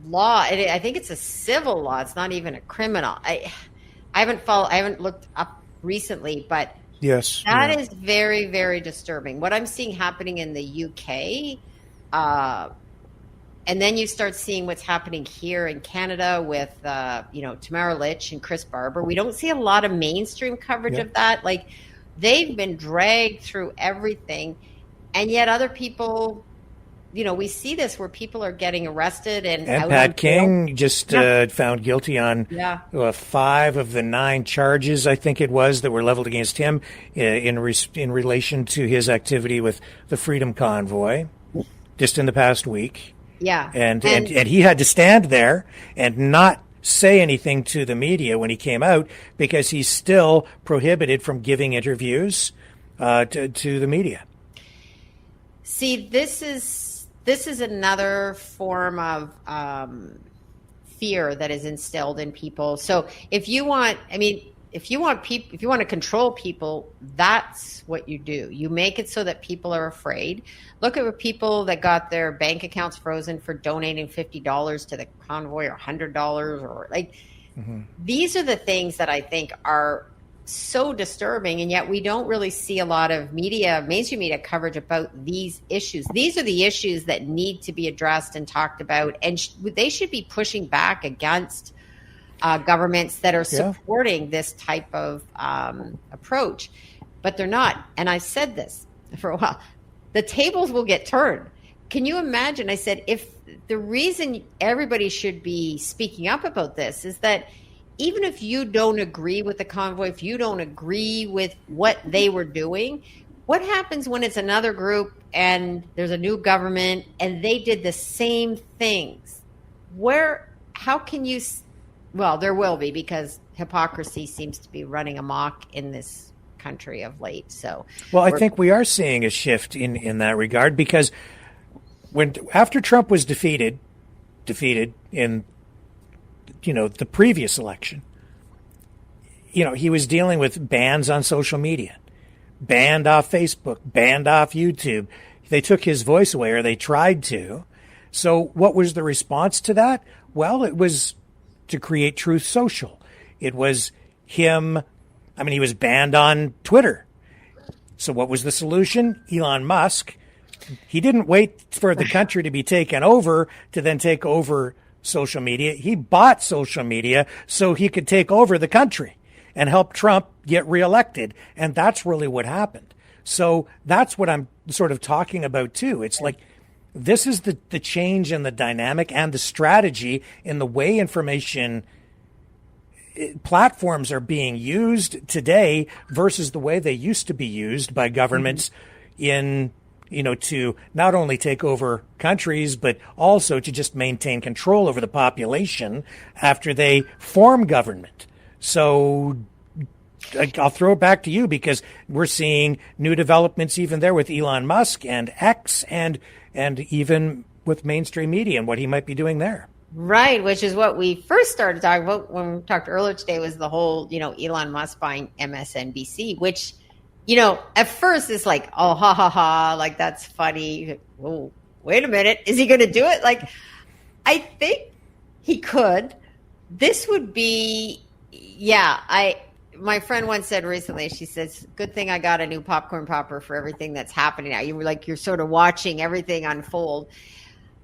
I think it's a civil law. It's not even a criminal. I haven't looked up recently, but that is very, very disturbing. What I'm seeing happening in the UK, and then you start seeing what's happening here in Canada with, Tamara Litch and Chris Barber. We don't see a lot of mainstream coverage of that. Like, they've been dragged through everything, and yet other people, we see this where people are getting arrested and Pat King just found guilty on 5 of the 9 charges, I think it was, that were leveled against him in relation to his activity with the Freedom Convoy just in the past week. Yeah. And he had to stand there and not say anything to the media when he came out, because he's still prohibited from giving interviews to the media. See, this is another form of fear that is instilled in people. So if you want to control people, that's what you do. You make it so that people are afraid. Look at people that got their bank accounts frozen for donating $50 to the convoy, or $100, or these are the things that I think are so disturbing, and yet we don't really see a lot of mainstream media coverage about these issues. These are the issues that need to be addressed and talked about, and they should be pushing back against governments that are supporting this type of approach, but they're not. And I said this for a while. The tables will get turned. Can you imagine? I said, if the reason everybody should be speaking up about this is that even if you don't agree with the convoy, if you don't agree with what they were doing, what happens when it's another group and there's a new government and they did the same things? How can you... Well, there will be, because hypocrisy seems to be running amok in this country of late. So, I think we are seeing a shift in that regard, because after Trump was defeated in the previous election, he was dealing with bans on social media, banned off Facebook, banned off YouTube. They took his voice away, or they tried to. So what was the response to that? Well, it was to create Truth Social. It was him. He was banned on Twitter. So what was the solution? Elon Musk. He didn't wait for the country to be taken over to then take over social media. He bought social media so he could take over the country and help Trump get reelected. And that's really what happened. So that's what I'm sort of talking about too. It's like, this is the change in the dynamic and the strategy in the way information platforms are being used today versus the way they used to be used by governments to not only take over countries, but also to just maintain control over the population after they form government. So I'll throw it back to you, because we're seeing new developments even there with Elon Musk and X, and even with mainstream media and what he might be doing there. Right, which is what we first started talking about when we talked earlier today, was the whole, Elon Musk buying MSNBC, which at first it's like, oh, ha, ha, ha, like, that's funny. Oh, wait a minute. Is he going to do it? Like, I think he could. This would be, my friend once said recently, she says, good thing I got a new popcorn popper for everything that's happening now. You're sort of watching everything unfold.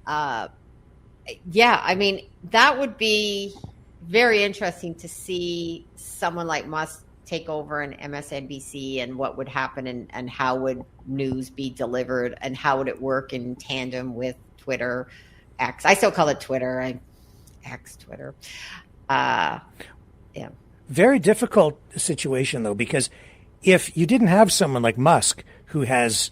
I mean, that would be very interesting to see someone like Musk take over an MSNBC, and what would happen, and how would news be delivered, and how would it work in tandem with Twitter, X. I still call it Twitter. Twitter. Very difficult situation, though, because if you didn't have someone like Musk, who's,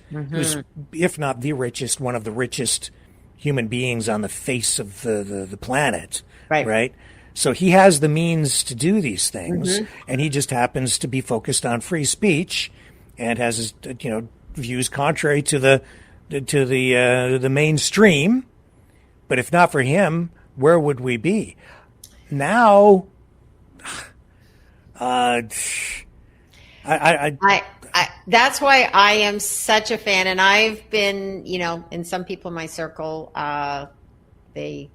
if not the richest, one of the richest human beings on the face of the planet, right? So he has the means to do these things, and he just happens to be focused on free speech, and has his, views contrary to the mainstream. But if not for him, where would we be now? That's why I am such a fan, and I've been, in some people in my circle, they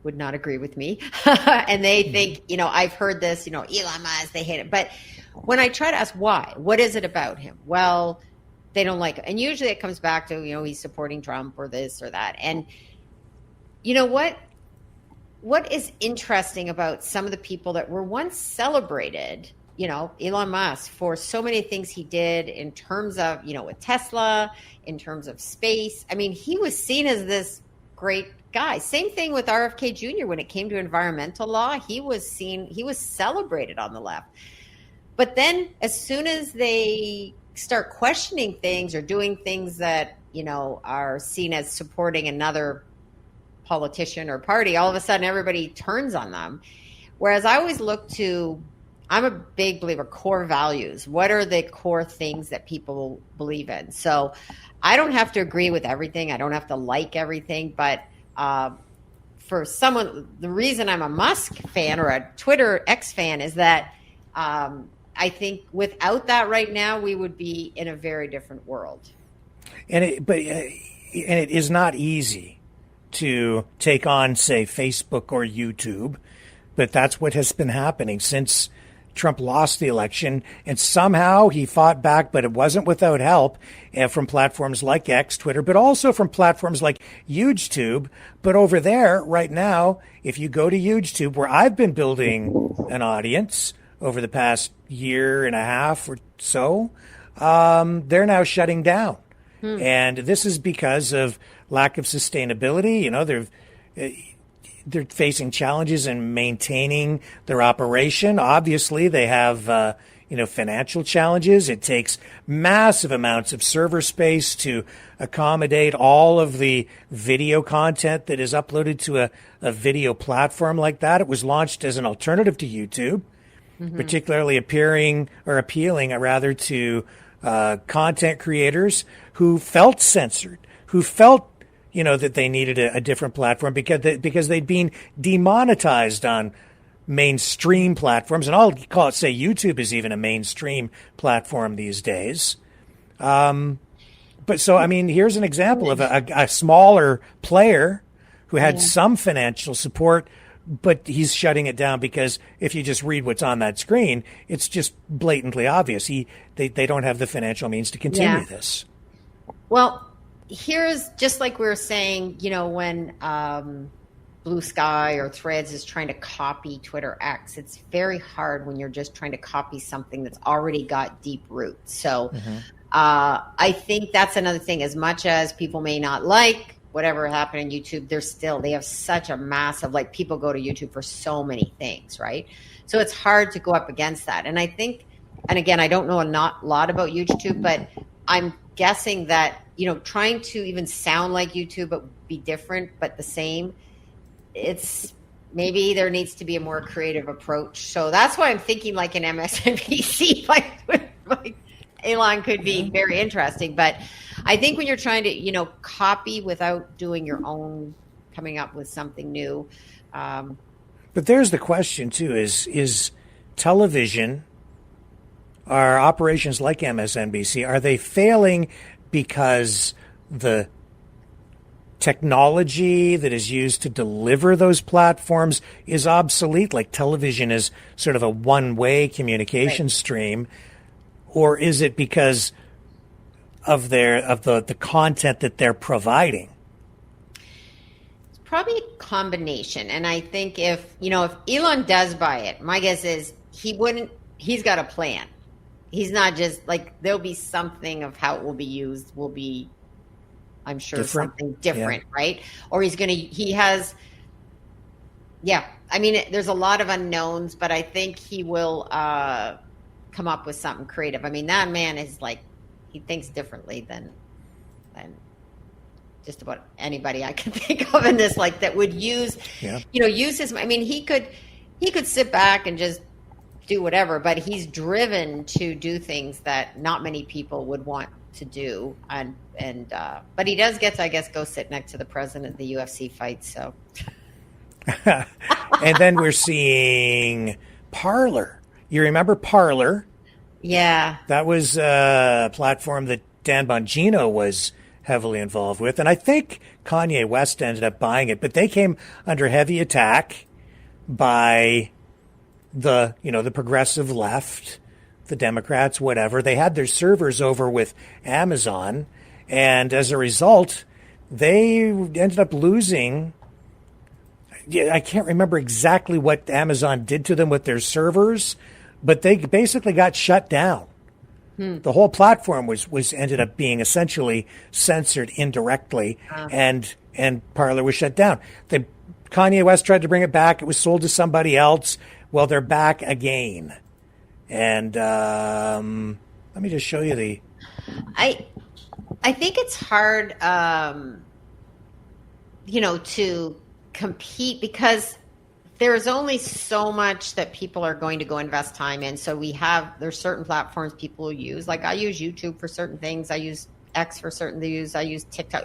would not agree with me, and they think, I've heard this, Elon Musk, they hate it. But when I try to ask why, what is it about him? Well, they don't like it, and usually it comes back to, he's supporting Trump or this or that. And you know what? What is interesting about some of the people that were once celebrated, Elon Musk, for so many things he did in terms of, with Tesla, in terms of space. I mean, he was seen as this great guy. Same thing with RFK Jr. When it came to environmental law, he was celebrated on the left. But then as soon as they start questioning things or doing things that, are seen as supporting another politician or party, all of a sudden everybody turns on them. Whereas I always look to, I'm a big believer, core values. What are the core things that people believe in? So I don't have to agree with everything. I don't have to like everything. But for someone, the reason I'm a Musk fan or a Twitter X fan is that I think without that right now, we would be in a very different world. And it is not easy to take on, say, Facebook or YouTube, but that's what has been happening since Trump lost the election, and somehow he fought back, but it wasn't without help from platforms like X, Twitter, but also from platforms like YouTube. But over there right now, if you go to YouTube, where I've been building an audience over the past year and a half or so, they're now shutting down. And this is because of lack of sustainability. They're facing challenges in maintaining their operation. Obviously, they have, financial challenges. It takes massive amounts of server space to accommodate all of the video content that is uploaded to a video platform like that. It was launched as an alternative to YouTube, particularly appealing to content creators who felt censored, who felt that they needed a different platform because they'd been demonetized on mainstream platforms. And I'll say YouTube is even a mainstream platform these days. But so, I mean, here's an example of a smaller player who had some financial support, but he's shutting it down because if you just read what's on that screen, it's just blatantly obvious. They don't have the financial means to continue this. Well, here's just like we were saying, when Blue Sky or Threads is trying to copy Twitter X, it's very hard when you're just trying to copy something that's already got deep roots. So I think that's another thing. As much as people may not like whatever happened on YouTube, they have such a massive, people go to YouTube for so many things, right? So it's hard to go up against that. And I think, and again, I don't know a lot about YouTube, but I'm guessing that, trying to even sound like YouTube but be different but the same, it's maybe there needs to be a more creative approach. So that's why I'm thinking like an MSNBC, like Elon could be very interesting. But I think when you're trying to, copy without doing your own, coming up with something new. But there's the question too, is television are operations like MSNBC, are they failing because the technology that is used to deliver those platforms is obsolete, like television is sort of a one-way communication stream, or is it because of the content that they're providing? It's probably a combination. And I think if Elon does buy it, my guess is he's got a plan. He's not just like, there'll be something of how it will be used will be, I'm sure, something different, right? Or I mean, there's a lot of unknowns, but I think he will come up with something creative. I mean, that man is like, he thinks differently than just about anybody I can think of in this, like that would use his, I mean, he could sit back and just do whatever, but he's driven to do things that not many people would want to do. But he does get to, I guess, go sit next to the president of the UFC fight. So, and then we're seeing Parler. You remember Parler? Yeah, that was a platform that Dan Bongino was heavily involved with, and I think Kanye West ended up buying it. But they came under heavy attack by the progressive left, the Democrats, whatever. They had their servers over with Amazon, and as a result, they ended up losing. I can't remember exactly what Amazon did to them with their servers, but they basically got shut down. The whole platform was ended up being essentially censored indirectly, and Parler was shut down. Kanye West tried to bring it back. It was sold to somebody else. Well, they're back again. And let me just show you the. I think it's hard, to compete because there's only so much that people are going to go invest time in. So there's certain platforms people will use. Like I use YouTube for certain things. I use X for certain views. I use TikTok.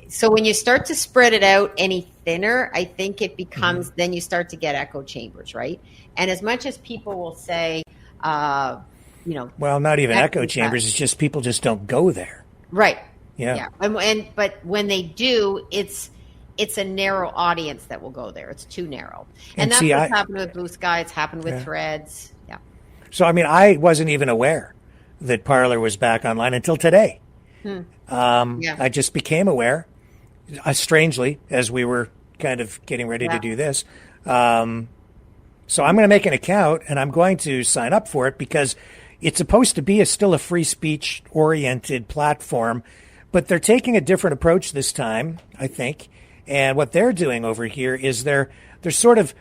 So when you start to spread it out any thinner, I think it becomes, then you start to get echo chambers, right? And as much as people will say, well, not even echo chambers. It's just people just don't go there. Right. Yeah. But when they do, it's a narrow audience that will go there. It's too narrow. And that's what's happened with Blue Sky. It's happened with Threads. Yeah. So, I mean, I wasn't even aware that Parler was back online until today. I just became aware, strangely, as we were kind of getting ready to do this. So I'm going to make an account and I'm going to sign up for it because it's supposed to be still a free speech oriented platform, but they're taking a different approach this time, I think. And what they're doing over here is they're sort of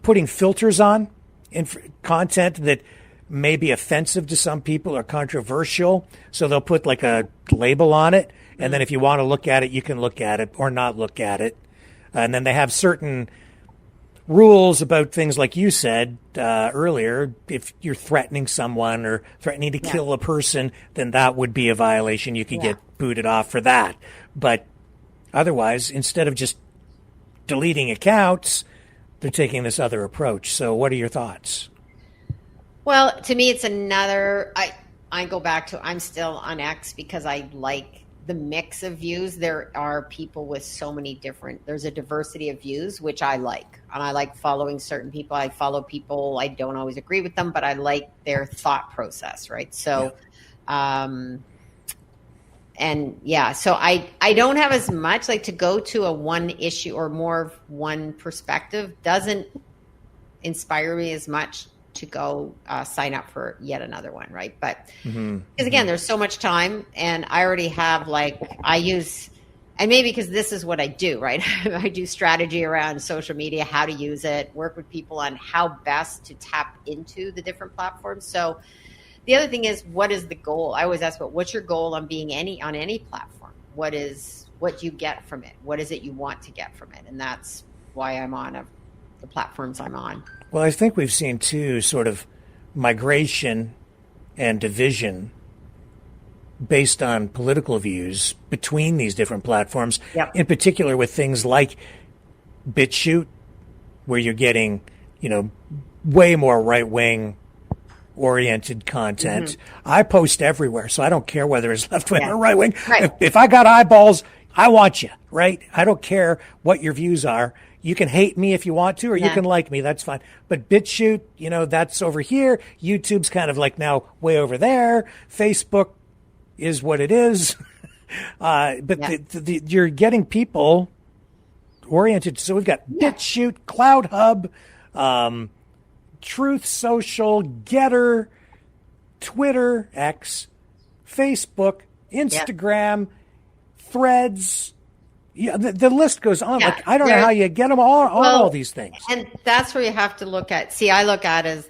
putting filters on content that may be offensive to some people or controversial. So they'll put like a label on it. And then if you want to look at it, you can look at it or not look at it. And then they have certain rules about things like you said earlier. If you're threatening someone or threatening to kill a person, then that would be a violation. You could get booted off for that. But otherwise, instead of just deleting accounts, they're taking this other approach. So what are your thoughts? Well, to me, it's another, I go back to, I'm still on X because I like the mix of views. There are people with so many there's a diversity of views, which I like. And I like following certain people. I follow people, I don't always agree with them, but I like their thought process, right? So, so I don't have as much, like to go to a one issue or more of one perspective doesn't inspire me as much to go sign up for yet another one, right? But because again, there's so much time and I already have and maybe because this is what I do, right? I do strategy around social media, how to use it, work with people on how best to tap into the different platforms. So the other thing is, what is the goal? I always ask, what's your goal on being on any platform? What do you get from it? What is it you want to get from it? And that's why I'm on the platforms I'm on. Well, I think we've seen too sort of migration and division based on political views between these different platforms, in particular with things like BitChute, where you're getting, way more right-wing oriented content. I post everywhere, so I don't care whether it's left wing or right wing. Right. If I got eyeballs, I want you, right? I don't care what your views are. You can hate me if you want to, or you can like me. That's fine. But BitChute, that's over here. YouTube's kind of like now way over there. Facebook is what it is. But you're getting people oriented. So we've got BitChute, Cloud Hub, Truth Social, Getter, Twitter, X, Facebook, Instagram, Threads. Yeah, the list goes on. Like, I don't know how you get them all these things. And that's where you have to look at. See, I look at as,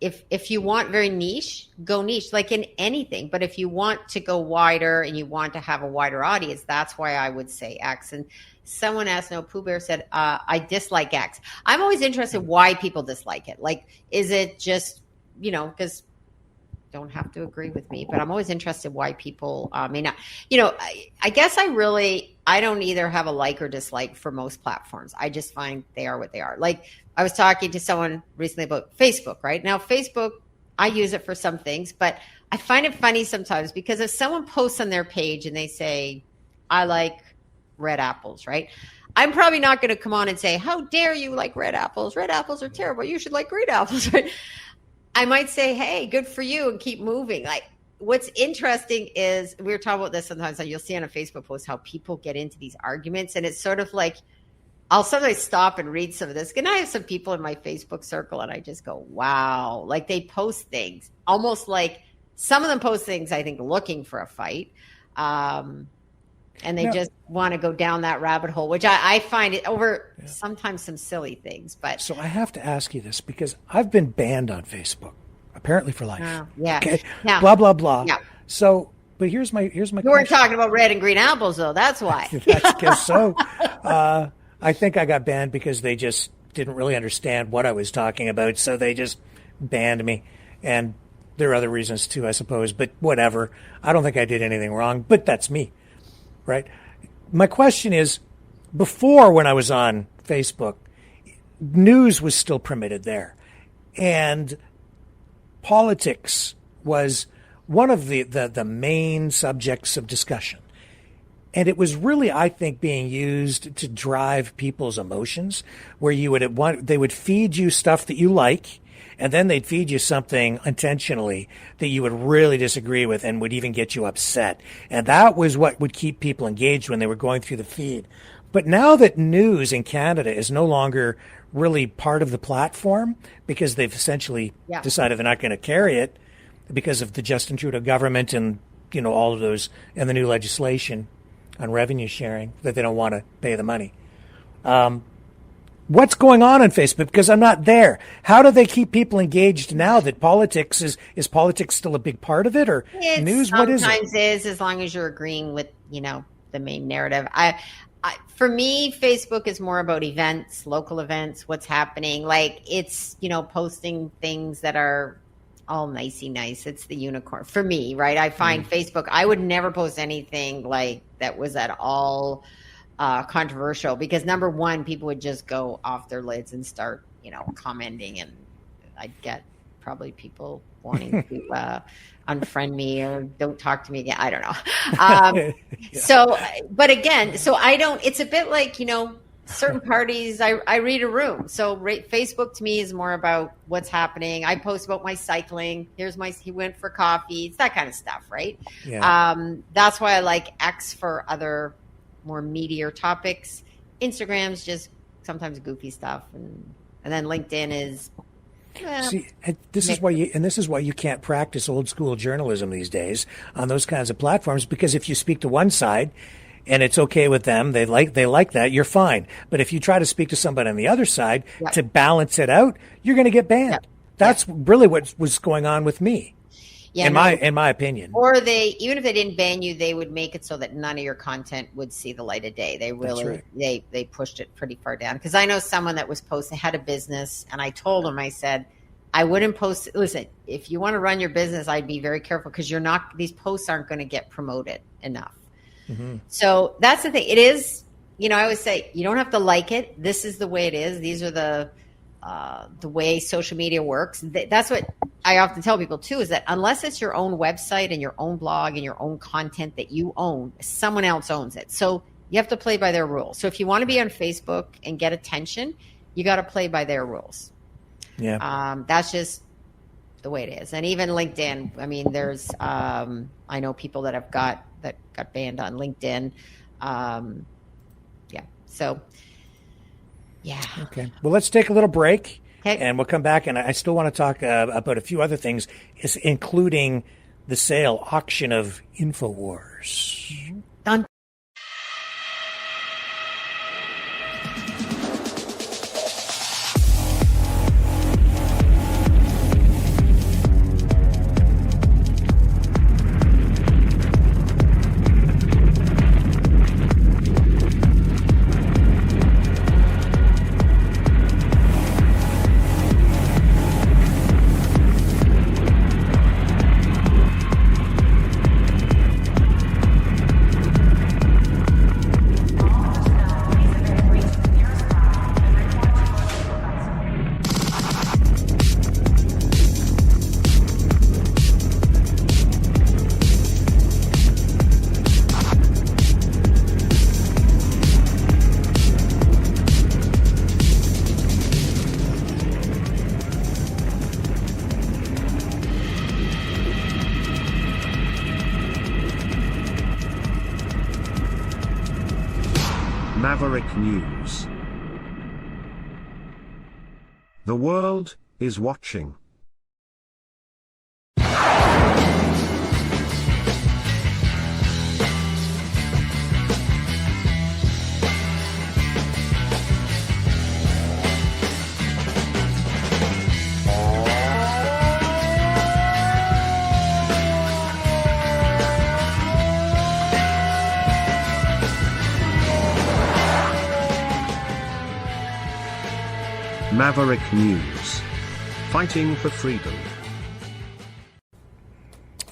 if you want very niche, go niche, like in anything. But if you want to go wider and you want to have a wider audience, that's why I would say X. And someone asked, Pooh Bear said, I dislike X. I'm always interested why people dislike it. Like, is it just, because don't have to agree with me, but I'm always interested why people may not. I guess I don't either have a like or dislike for most platforms. I just find they are what they are. Like, I was talking to someone recently about Facebook, right? Now, Facebook, I use it for some things, but I find it funny sometimes because if someone posts on their page and they say, I like red apples, right? I'm probably not going to come on and say, how dare you like red apples? Red apples are terrible. You should like green apples, right? I might say, hey, good for you, and keep moving. Like, what's interesting is, we were talking about this sometimes, and you'll see on a Facebook post how people get into these arguments, and it's sort of like, I'll sometimes stop and read some of this. And I have some people in my Facebook circle, and I just go, wow. Like, they post things, almost like, some of them post things, I think, looking for a fight. And they just want to go down that rabbit hole, which I find it over sometimes some silly things. But so I have to ask you this because I've been banned on Facebook, apparently for life. Okay. Yeah. Blah blah blah. Yeah. So, but here's my. You weren't talking about red and green apples, though. That's why. I guess so. I think I got banned because they just didn't really understand what I was talking about, so they just banned me. And there are other reasons too, I suppose. But whatever. I don't think I did anything wrong. But that's me. Right. My question is, before when I was on Facebook, news was still permitted there. And politics was one of the main subjects of discussion. And it was really, I think, being used to drive people's emotions, where they would feed you stuff that you like, and then they'd feed you something intentionally that you would really disagree with and would even get you upset. And that was what would keep people engaged when they were going through the feed. But now that news in Canada is no longer really part of the platform, because they've essentially decided they're not going to carry it because of the Justin Trudeau government and, all of those, and the new legislation on revenue sharing, that they don't want to pay the money. What's going on Facebook? Because I'm not there. How do they keep people engaged now that politics is politics still a big part of it, or news? What is it? Sometimes is, as long as you're agreeing with, the main narrative. For me, Facebook is more about events, local events, what's happening. Like, it's, posting things that are all nicey nice. It's the unicorn for me, right? I find Facebook, I would never post anything like that was at all controversial, because number one, people would just go off their lids and start, commenting, and I'd get probably people wanting to unfriend me or don't talk to me again. I don't know. So, but again, so I don't, it's a bit like, certain parties, I read a room. So Facebook to me is more about what's happening. I post about my cycling. He went for coffee. It's that kind of stuff, right? Yeah. That's why I like X for other more meatier topics. Instagram's just sometimes goofy stuff, and then LinkedIn is. See, this is why you can't practice old school journalism these days on those kinds of platforms, because if you speak to one side and it's okay with them, they like that, you're fine. But if you try to speak to somebody on the other side to balance it out, you're going to get banned. That's really what was going on with me. Yeah, in my opinion. Or even if they didn't ban you, they would make it so that none of your content would see the light of day. They really, they pushed it pretty far down. Because I know someone that was posting, had a business, and I told him, I said, I wouldn't post. Listen, if you want to run your business, I'd be very careful, because these posts aren't going to get promoted enough. Mm-hmm. So that's the thing. It is, I always say, you don't have to like it. This is the way it is. These are the the way social media works. That's what I often tell people too, is that unless it's your own website and your own blog and your own content that you own, someone else owns it. So you have to play by their rules. So if you want to be on Facebook and get attention, you got to play by their rules. Yeah. That's just the way it is. And even LinkedIn, I mean, there's, I know people that got banned on LinkedIn. Yeah. So, yeah. Okay. Well, let's take a little break. Okay. And we'll come back, and I still want to talk about a few other things, including the sale auction of InfoWars. Done. Maverick News. The world is watching. Maverick News. Fighting for freedom.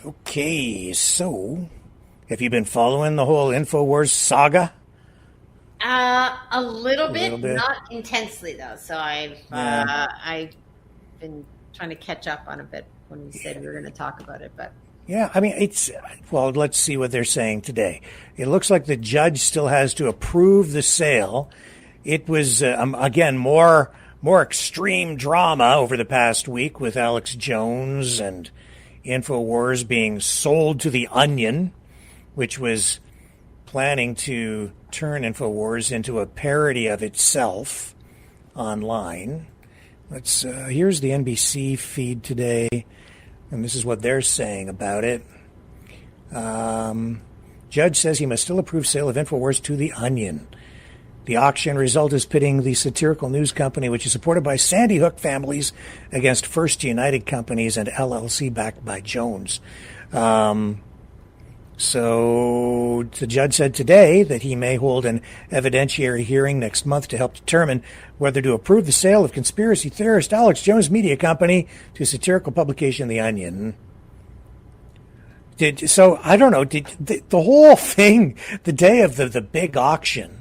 Okay, so have you been following the whole InfoWars saga? A little bit, little bit. not intensely though. So I've been trying to catch up on a bit when we said we were going to talk about it, but. Yeah, I mean, let's see what they're saying today. It looks like the judge still has to approve the sale. It was, again, more extreme drama over the past week with Alex Jones and InfoWars being sold to the Onion, which was planning to turn InfoWars into a parody of itself online. Here's the NBC feed today, and this is what they're saying about it. Judge says he must still approve sale of InfoWars to the Onion. The auction result is pitting the satirical news company, which is supported by Sandy Hook families, against First United Companies and LLC backed by Jones. So the judge said today that he may hold an evidentiary hearing next month to help determine whether to approve the sale of conspiracy theorist Alex Jones Media Company to satirical publication The Onion. So I don't know, the whole thing, the day of the big auction,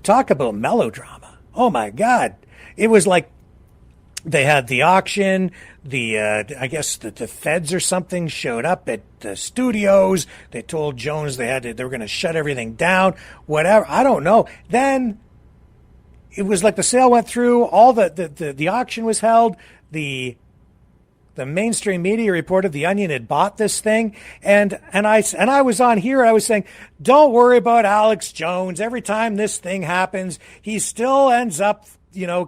talk about melodrama. Oh my God. It was like they had the auction, I guess the feds or something showed up at the studios. They told Jones they were going to shut everything down, whatever. I don't know. Then it was like the sale went through, all the auction was held, the mainstream media reported the Onion had bought this thing, and I was on here and I was saying, don't worry about Alex Jones. Every time this thing happens, he still ends up,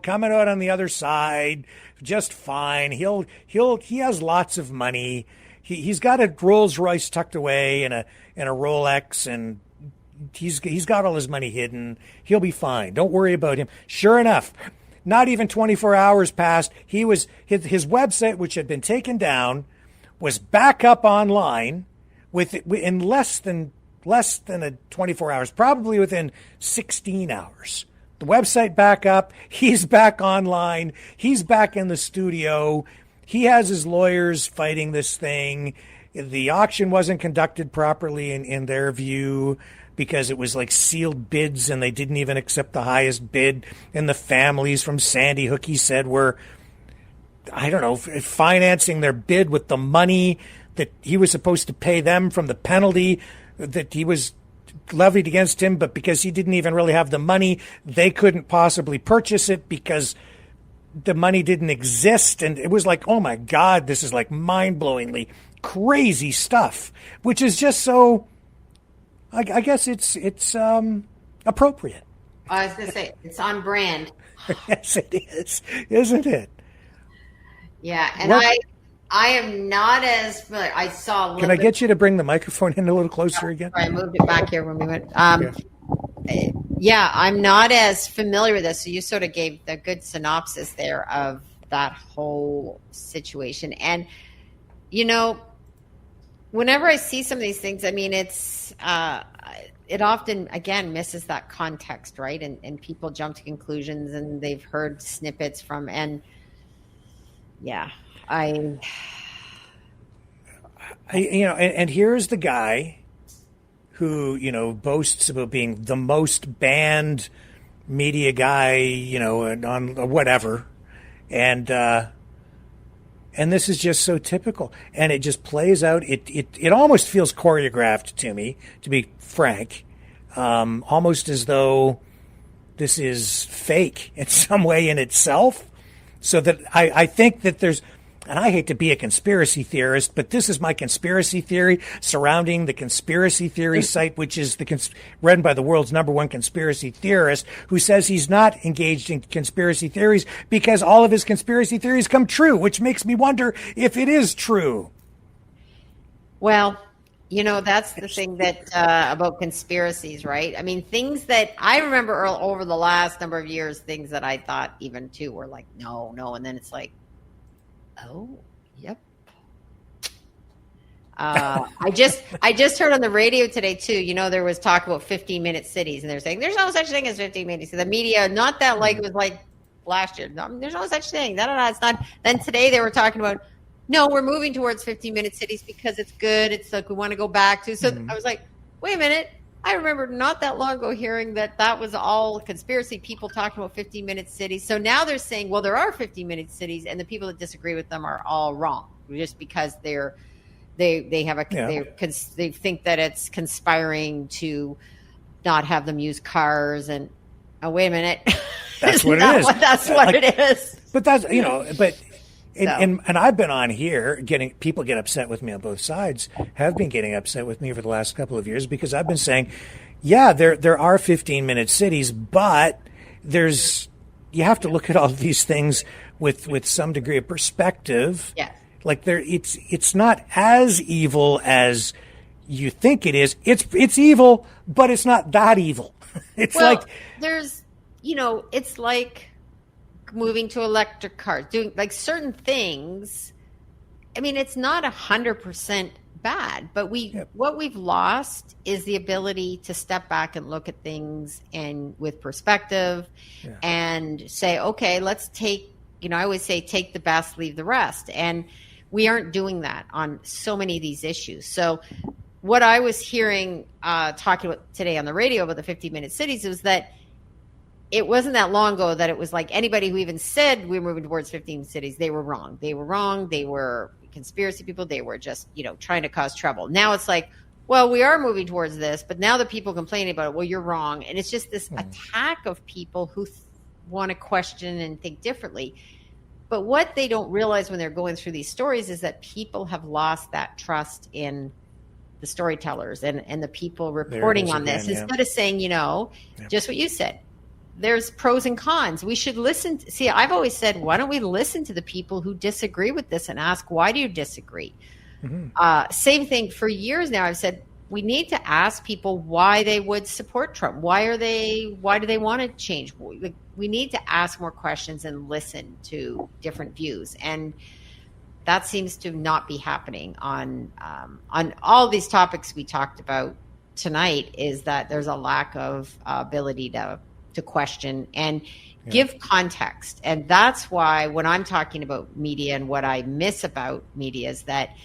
coming out on the other side just fine. He has lots of money. He's got a Rolls Royce tucked away and a Rolex, and he's got all his money hidden. He'll be fine. Don't worry about him. Sure enough, not even 24 hours passed. His website, which had been taken down, was back up online in less than 24 hours, probably within 16 hours. The website back up. He's back online. He's back in the studio. He has his lawyers fighting this thing. The auction wasn't conducted properly in their view. because it was like sealed bids and they didn't even accept the highest bid. And the families from Sandy Hook, he said, were, I don't know, financing their bid with the money that he was supposed to pay them from the penalty that he was levied against him. But because he didn't even really have the money, they couldn't possibly purchase it because the money didn't exist. And it was like, oh my God, this is like mind-blowingly crazy stuff, which is just so, I guess it's appropriate. I was going to say, it's on brand. Yes, it is, isn't it? Yeah, and I am not as familiar. I saw a little Can I get you to bring the microphone in a little closer again? Sorry, I moved it back here when we went. Yeah, I'm not as familiar with this. So you sort of gave the good synopsis there of that whole situation. And, you know, whenever I see some of these things, I mean, it often, again, misses that context, right? And people jump to conclusions and they've heard snippets from, and yeah, and here's the guy who, boasts about being the most banned media guy, on whatever. And this is just so typical. And it just plays out. It almost feels choreographed to me, to be frank. Almost as though this is fake in some way in itself. So that I think that there's, and I hate to be a conspiracy theorist, but this is my conspiracy theory surrounding the conspiracy theory site, which is run by the world's #1 conspiracy theorist, who says he's not engaged in conspiracy theories because all of his conspiracy theories come true, which makes me wonder if it is true. Well, that's the thing that about conspiracies, right? I mean, things that I remember over the last number of years, things that I thought even too were like, no. And then it's like, oh, yep. I just heard on the radio today too, there was talk about 15-minute cities, and they're saying there's no such thing as 15-minute cities. The media, not that like it was like last year. No, there's no such thing. It's not. Then today they were talking about, no, we're moving towards 15-minute cities because it's good. It's like we want to go back to. So I was like, wait a minute. I remember not that long ago hearing that was all conspiracy people talking about 15-minute cities. So now they're saying, well, there are 15-minute cities, and the people that disagree with them are all wrong just because they think that it's conspiring to not have them use cars. And wait a minute, that's what it is. That's what it is. But that's And I've been on here people get upset with me on both sides, have been getting upset with me for the last couple of years because I've been saying, yeah, there are 15-minute cities, but you have to look at all of these things with some degree of perspective. Yeah. Like it's not as evil as you think it is. It's evil, but it's not that evil. It's like moving to electric cars, doing like certain things. I mean, it's not 100% bad, but what we've lost is the ability to step back and look at things and with perspective and say, okay, let's take, I always say, take the best, leave the rest. And we aren't doing that on so many of these issues. So what I was hearing, talking about today on the radio about the 15-minute cities was that it wasn't that long ago that it was like anybody who even said we're moving towards 15 cities, they were wrong. They were wrong. They were conspiracy people. They were just, trying to cause trouble. Now it's like, well, we are moving towards this, but now the people complaining about it, well, you're wrong. And it's just this attack of people who want to question and think differently. But what they don't realize when they're going through these stories is that people have lost that trust in the storytellers and the people reporting on this. Instead of saying, just what you said, there's pros and cons. We should listen. See, I've always said, why don't we listen to the people who disagree with this and ask, why do you disagree? Mm-hmm. Same thing for years now. I've said, we need to ask people why they would support Trump. Why do they want to change? We need to ask more questions and listen to different views. And that seems to not be happening on all these topics we talked about tonight, is that there's a lack of ability to question and give context. And that's why when I'm talking about media and what I miss about media is that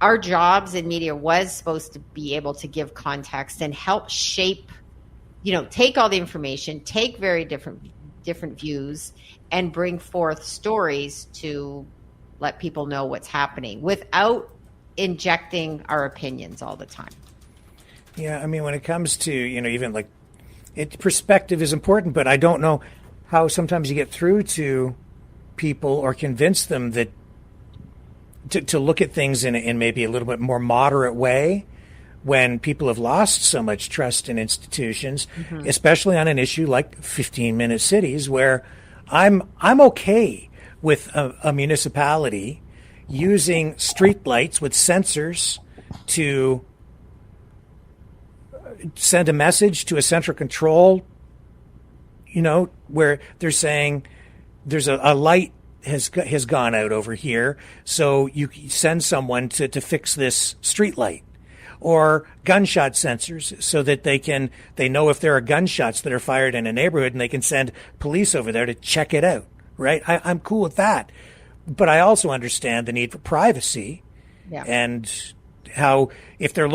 our jobs in media was supposed to be able to give context and help shape, take all the information, take very different views, and bring forth stories to let people know what's happening without injecting our opinions all the time. Yeah, I mean, when it comes to, even like perspective is important, but I don't know how sometimes you get through to people or convince them that to look at things in maybe a little bit more moderate way when people have lost so much trust in institutions, especially on an issue like 15-minute cities, where I'm okay with a municipality using streetlights with sensors to send a message to a central control, where they're saying there's a light has gone out over here, so you send someone to fix this street light. Or gunshot sensors, so that they know if there are gunshots that are fired in a neighborhood, and they can send police over there to check it out, right? I'm cool with that. But I also understand the need for privacy, and how if they're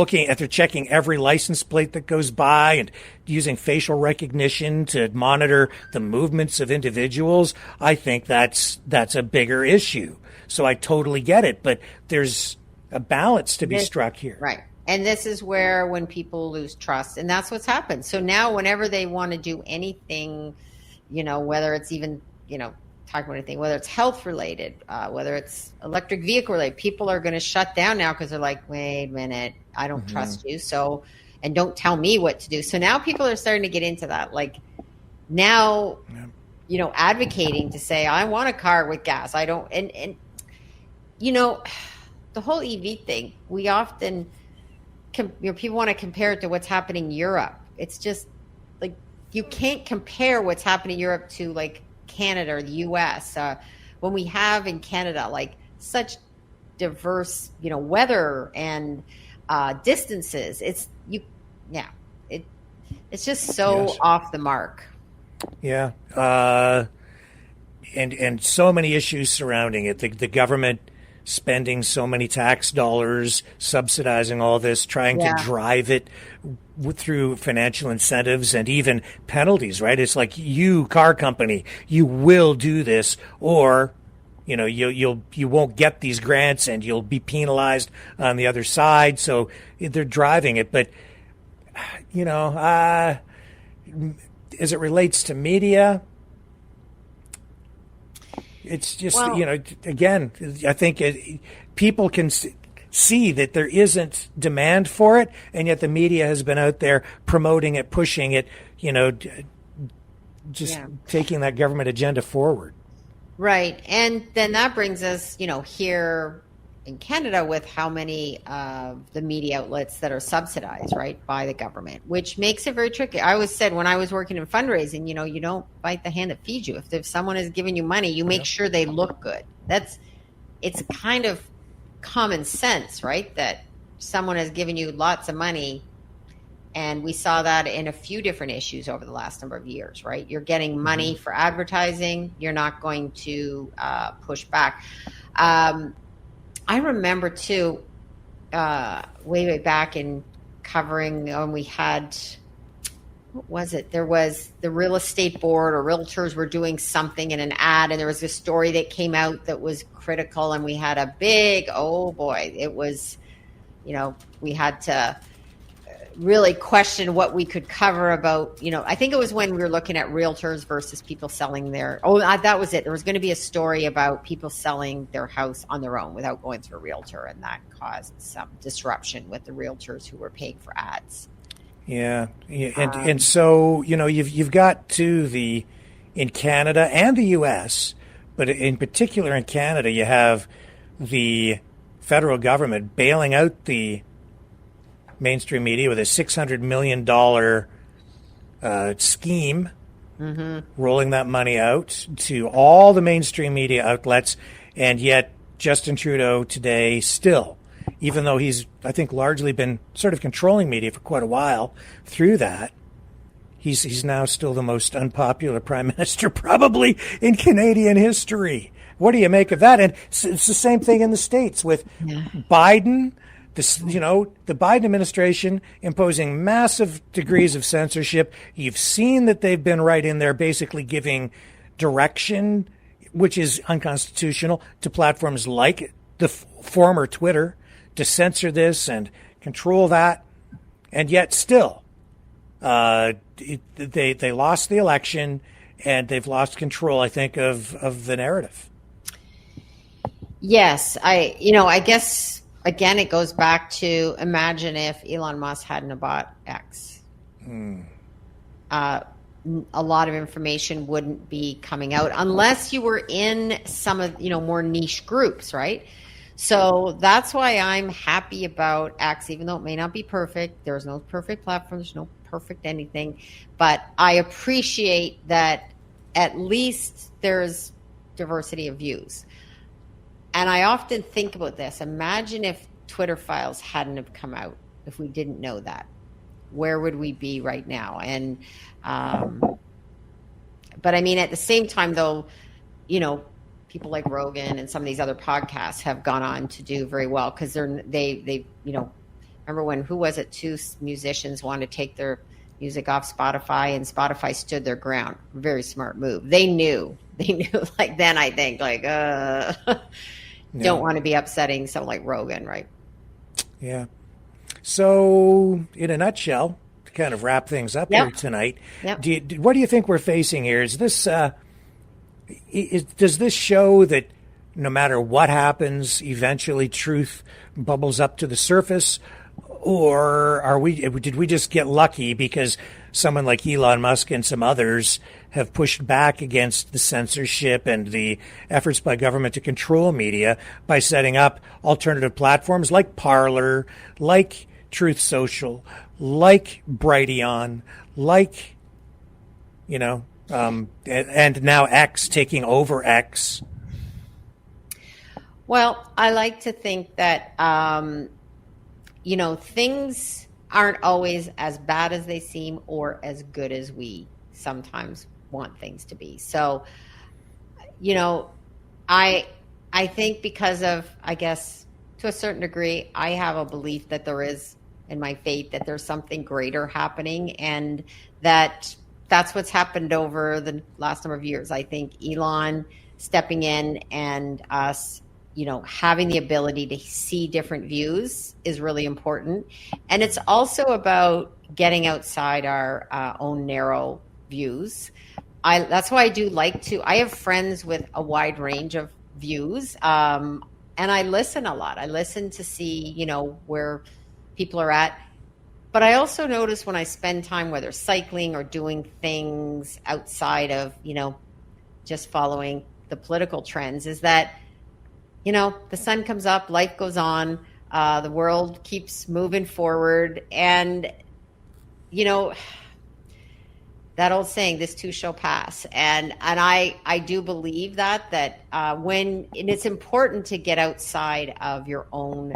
checking every license plate that goes by and using facial recognition to monitor the movements of individuals, I think that's a bigger issue. So I totally get it, but there's a balance to be struck here. Right. And this is where when people lose trust, and that's what's happened. So now whenever they want to do anything, whether it's even, talk about anything, whether it's health related, whether it's electric vehicle related, people are going to shut down now because they're like, wait a minute, I don't trust you. So, and don't tell me what to do. So now people are starting to get into that. Like now, advocating to say, I want a car with gas. I don't, and the whole EV thing, we often, people want to compare it to what's happening in Europe. It's just like, you can't compare what's happening in Europe to like Canada or the US, when we have in Canada like such diverse weather and distances. It's just so off the mark. And so many issues surrounding it. The government spending so many tax dollars subsidizing all this, trying to drive it through financial incentives and even penalties, right? It's like, you car company, you will do this, or you won't get these grants and you'll be penalized on the other side. So they're driving it. But as it relates to media, it's just, again, I think people can see that there isn't demand for it, and yet the media has been out there promoting it, pushing it, taking that government agenda forward. Right. And then that brings us, here in Canada with how many of the media outlets that are subsidized, right, by the government, which makes it very tricky. I always said when I was working in fundraising, you don't bite the hand that feeds you. If someone is giving you money, you make sure they look good. It's kind of common sense, right, that someone has given you lots of money. And we saw that in a few different issues over the last number of years, right? You're getting money for advertising. You're not going to push back. I remember too, way back in covering when we had, what was it? There was the real estate board or realtors were doing something in an ad, and there was a story that came out that was critical, and we had a big, it was, we had to really question what we could cover about, I think it was when we were looking at realtors versus people selling that was it. There was going to be a story about people selling their house on their own without going through a realtor, and that caused some disruption with the realtors who were paying for ads. And so, you've got in Canada and the US, but in particular in Canada, you have the federal government bailing out the mainstream media with a $600 million scheme, rolling that money out to all the mainstream media outlets. And yet Justin Trudeau today still, even though he's, I think, largely been sort of controlling media for quite a while through that, he's now still the most unpopular prime minister probably in Canadian history what do you make of that? And it's the same thing in the States with Biden. The Biden administration imposing massive degrees of censorship. You've seen that they've been right in there basically giving direction, which is unconstitutional, to platforms like the former Twitter to censor this and control that. And yet still, they lost the election and they've lost control, I think, of the narrative. Yes. I guess, again, it goes back to imagine if Elon Musk hadn't bought X. A lot of information wouldn't be coming out unless you were in some of, more niche groups, right? So that's why I'm happy about X, even though it may not be perfect. There's no perfect platform. There's no perfect anything. But I appreciate that at least there's diversity of views. And I often think about this. Imagine if Twitter files hadn't have come out, if we didn't know that. Where would we be right now? And, but I mean, at the same time, though, people like Rogan and some of these other podcasts have gone on to do very well because they remember when, who was it? Two musicians wanted to take their music off Spotify and Spotify stood their ground. Very smart move. They knew like then I think like, don't want to be upsetting someone like Rogan, right? Yeah. So, in a nutshell, to kind of wrap things up here tonight, what do you think we're facing here? Is this does this show that no matter what happens, eventually truth bubbles up to the surface, or did we just get lucky because someone like Elon Musk and some others have pushed back against the censorship and the efforts by government to control media by setting up alternative platforms like Parler, like Truth Social, like Brighteon, like, and now X taking over X? Well, I like to think that, things aren't always as bad as they seem or as good as we sometimes want things to be. So, I think because of, I guess, to a certain degree, I have a belief that there is, in my faith, that there's something greater happening, and that's what's happened over the last number of years. I think Elon stepping in and us, having the ability to see different views is really important. And it's also about getting outside our own narrow views. That's why I do I have friends with a wide range of views. And I listen a lot. I listen to see, where people are at. But I also notice when I spend time, whether cycling or doing things outside of, just following the political trends, is that, the sun comes up, life goes on, the world keeps moving forward. And, that old saying, this too shall pass. And I do believe that and it's important to get outside of your own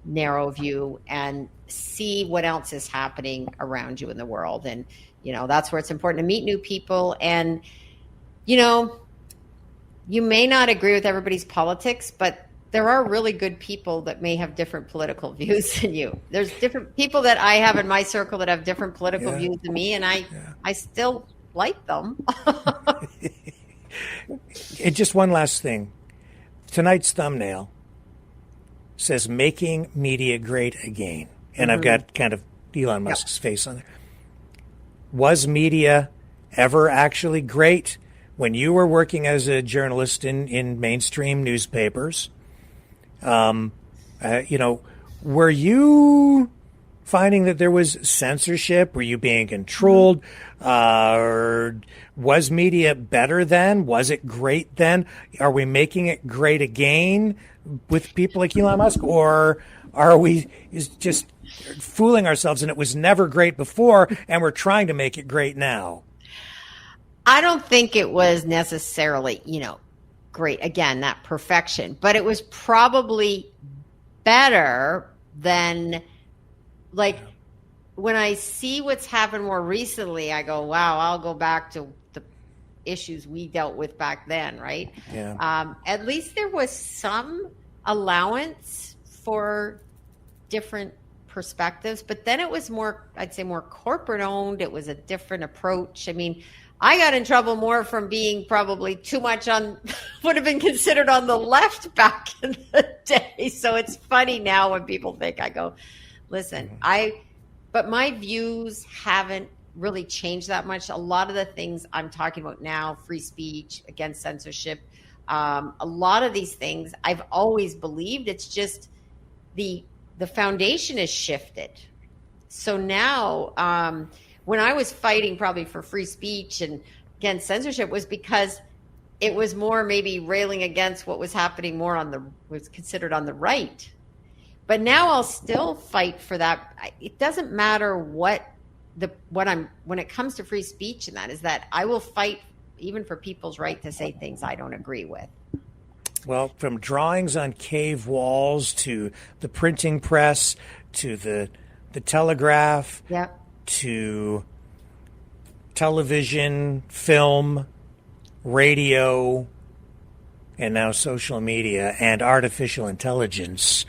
narrow view and see what else is happening around you in the world. And, that's where it's important to meet new people. And, you may not agree with everybody's politics, but there are really good people that may have different political views than you. There's different people that I have in my circle that have different political views than me, and I still like them. And just one last thing. Tonight's thumbnail says "Making Media Great Again," and I've got kind of Elon Musk's face on there. Was media ever actually great when you were working as a journalist in mainstream newspapers? Were you finding that there was censorship? Were you being controlled? Or was media better then? Was it great then? Are we making it great again with people like Elon Musk? Or are we just fooling ourselves and it was never great before and we're trying to make it great now? I don't think it was necessarily, great. Again, that perfection, but it was probably better than when I see what's happened more recently, I go, wow, I'll go back to issues we dealt with back then, right? Yeah. At least there was some allowance for different perspectives, but then it was more, I'd say, more corporate owned. It was a different approach. I mean, I got in trouble more from being probably too much on, would have been considered on the left back in the day. So it's funny now when people think, I go, listen, but my views haven't really changed that much. A lot of the things I'm talking about now, free speech, against censorship, a lot of these things I've always believed. It's just the foundation has shifted. So now, when I was fighting probably for free speech and against censorship was because it was more maybe railing against what was happening more on was considered on the right. But now I'll still fight for that. It doesn't matter when it comes to free speech, and that is that I will fight even for people's right to say things I don't agree with. Well, from drawings on cave walls to the printing press to the telegraph, yep, to television, film, radio, and now social media and artificial intelligence.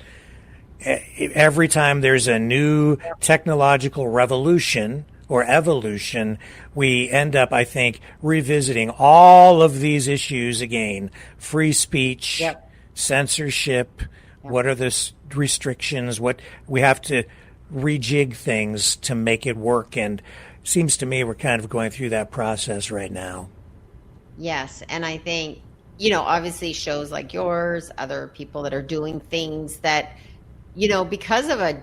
Every time there's a new technological revolution or evolution, we end up, I think, revisiting all of these issues again. Free speech, yep, censorship, yep, what are the restrictions, what we have to rejig things to make it work, and it seems to me we're kind of going through that process right now. Yes, and I think, obviously shows like yours, other people that are doing things that, because of a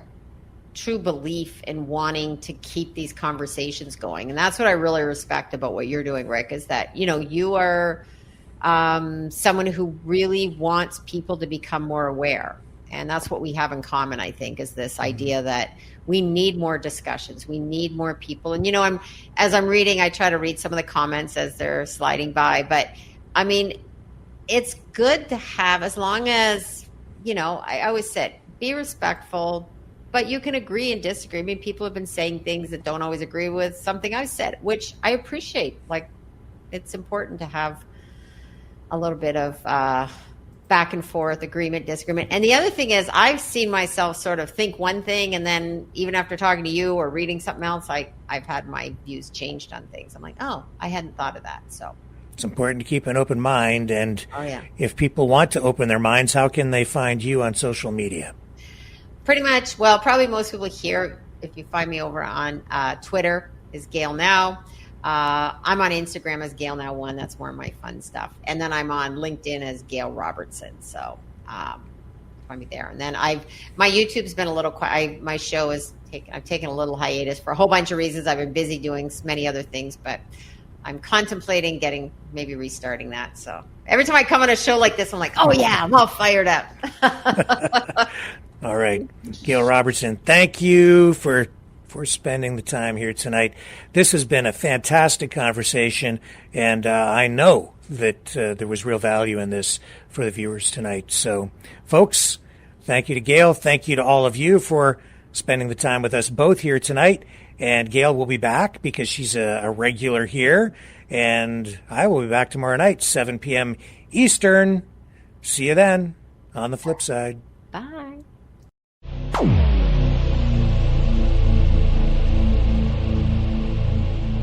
true belief in wanting to keep these conversations going. And that's what I really respect about what you're doing, Rick, is that, you are someone who really wants people to become more aware. And that's what we have in common, I think, is this idea that we need more discussions. We need more people. And, as I'm reading, I try to read some of the comments as they're sliding by. But, I mean, it's good to have, as long as, I always said, be respectful, but you can agree and disagree. I mean, people have been saying things that don't always agree with something I've said, which I appreciate. Like, it's important to have a little bit of back and forth, agreement, disagreement. And the other thing is, I've seen myself sort of think one thing, and then even after talking to you or reading something else, I've had my views changed on things. I'm like, oh, I hadn't thought of that. So it's important to keep an open mind. And oh, yeah, if people want to open their minds, how can they find you on social media? Pretty much, well, probably most people here, if you find me over on Twitter, is Gail Now. I'm on Instagram as Gail Now 1. That's more of my fun stuff. And then I'm on LinkedIn as Gail Robertson. So find me there. And then my YouTube's been a little quiet. My show I've taken a little hiatus for a whole bunch of reasons. I've been busy doing many other things, but I'm contemplating maybe restarting that. So every time I come on a show like this, I'm like, oh yeah, I'm all fired up. All right. Gail Robertson, thank you for spending the time here tonight. This has been a fantastic conversation, and I know that there was real value in this for the viewers tonight. So, folks, thank you to Gail. Thank you to all of you for spending the time with us both here tonight. And Gail will be back because she's a regular here. And I will be back tomorrow night, 7 p.m. Eastern. See you then on the flip side. Bye.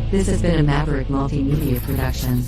This has been a Maverick Multimedia production.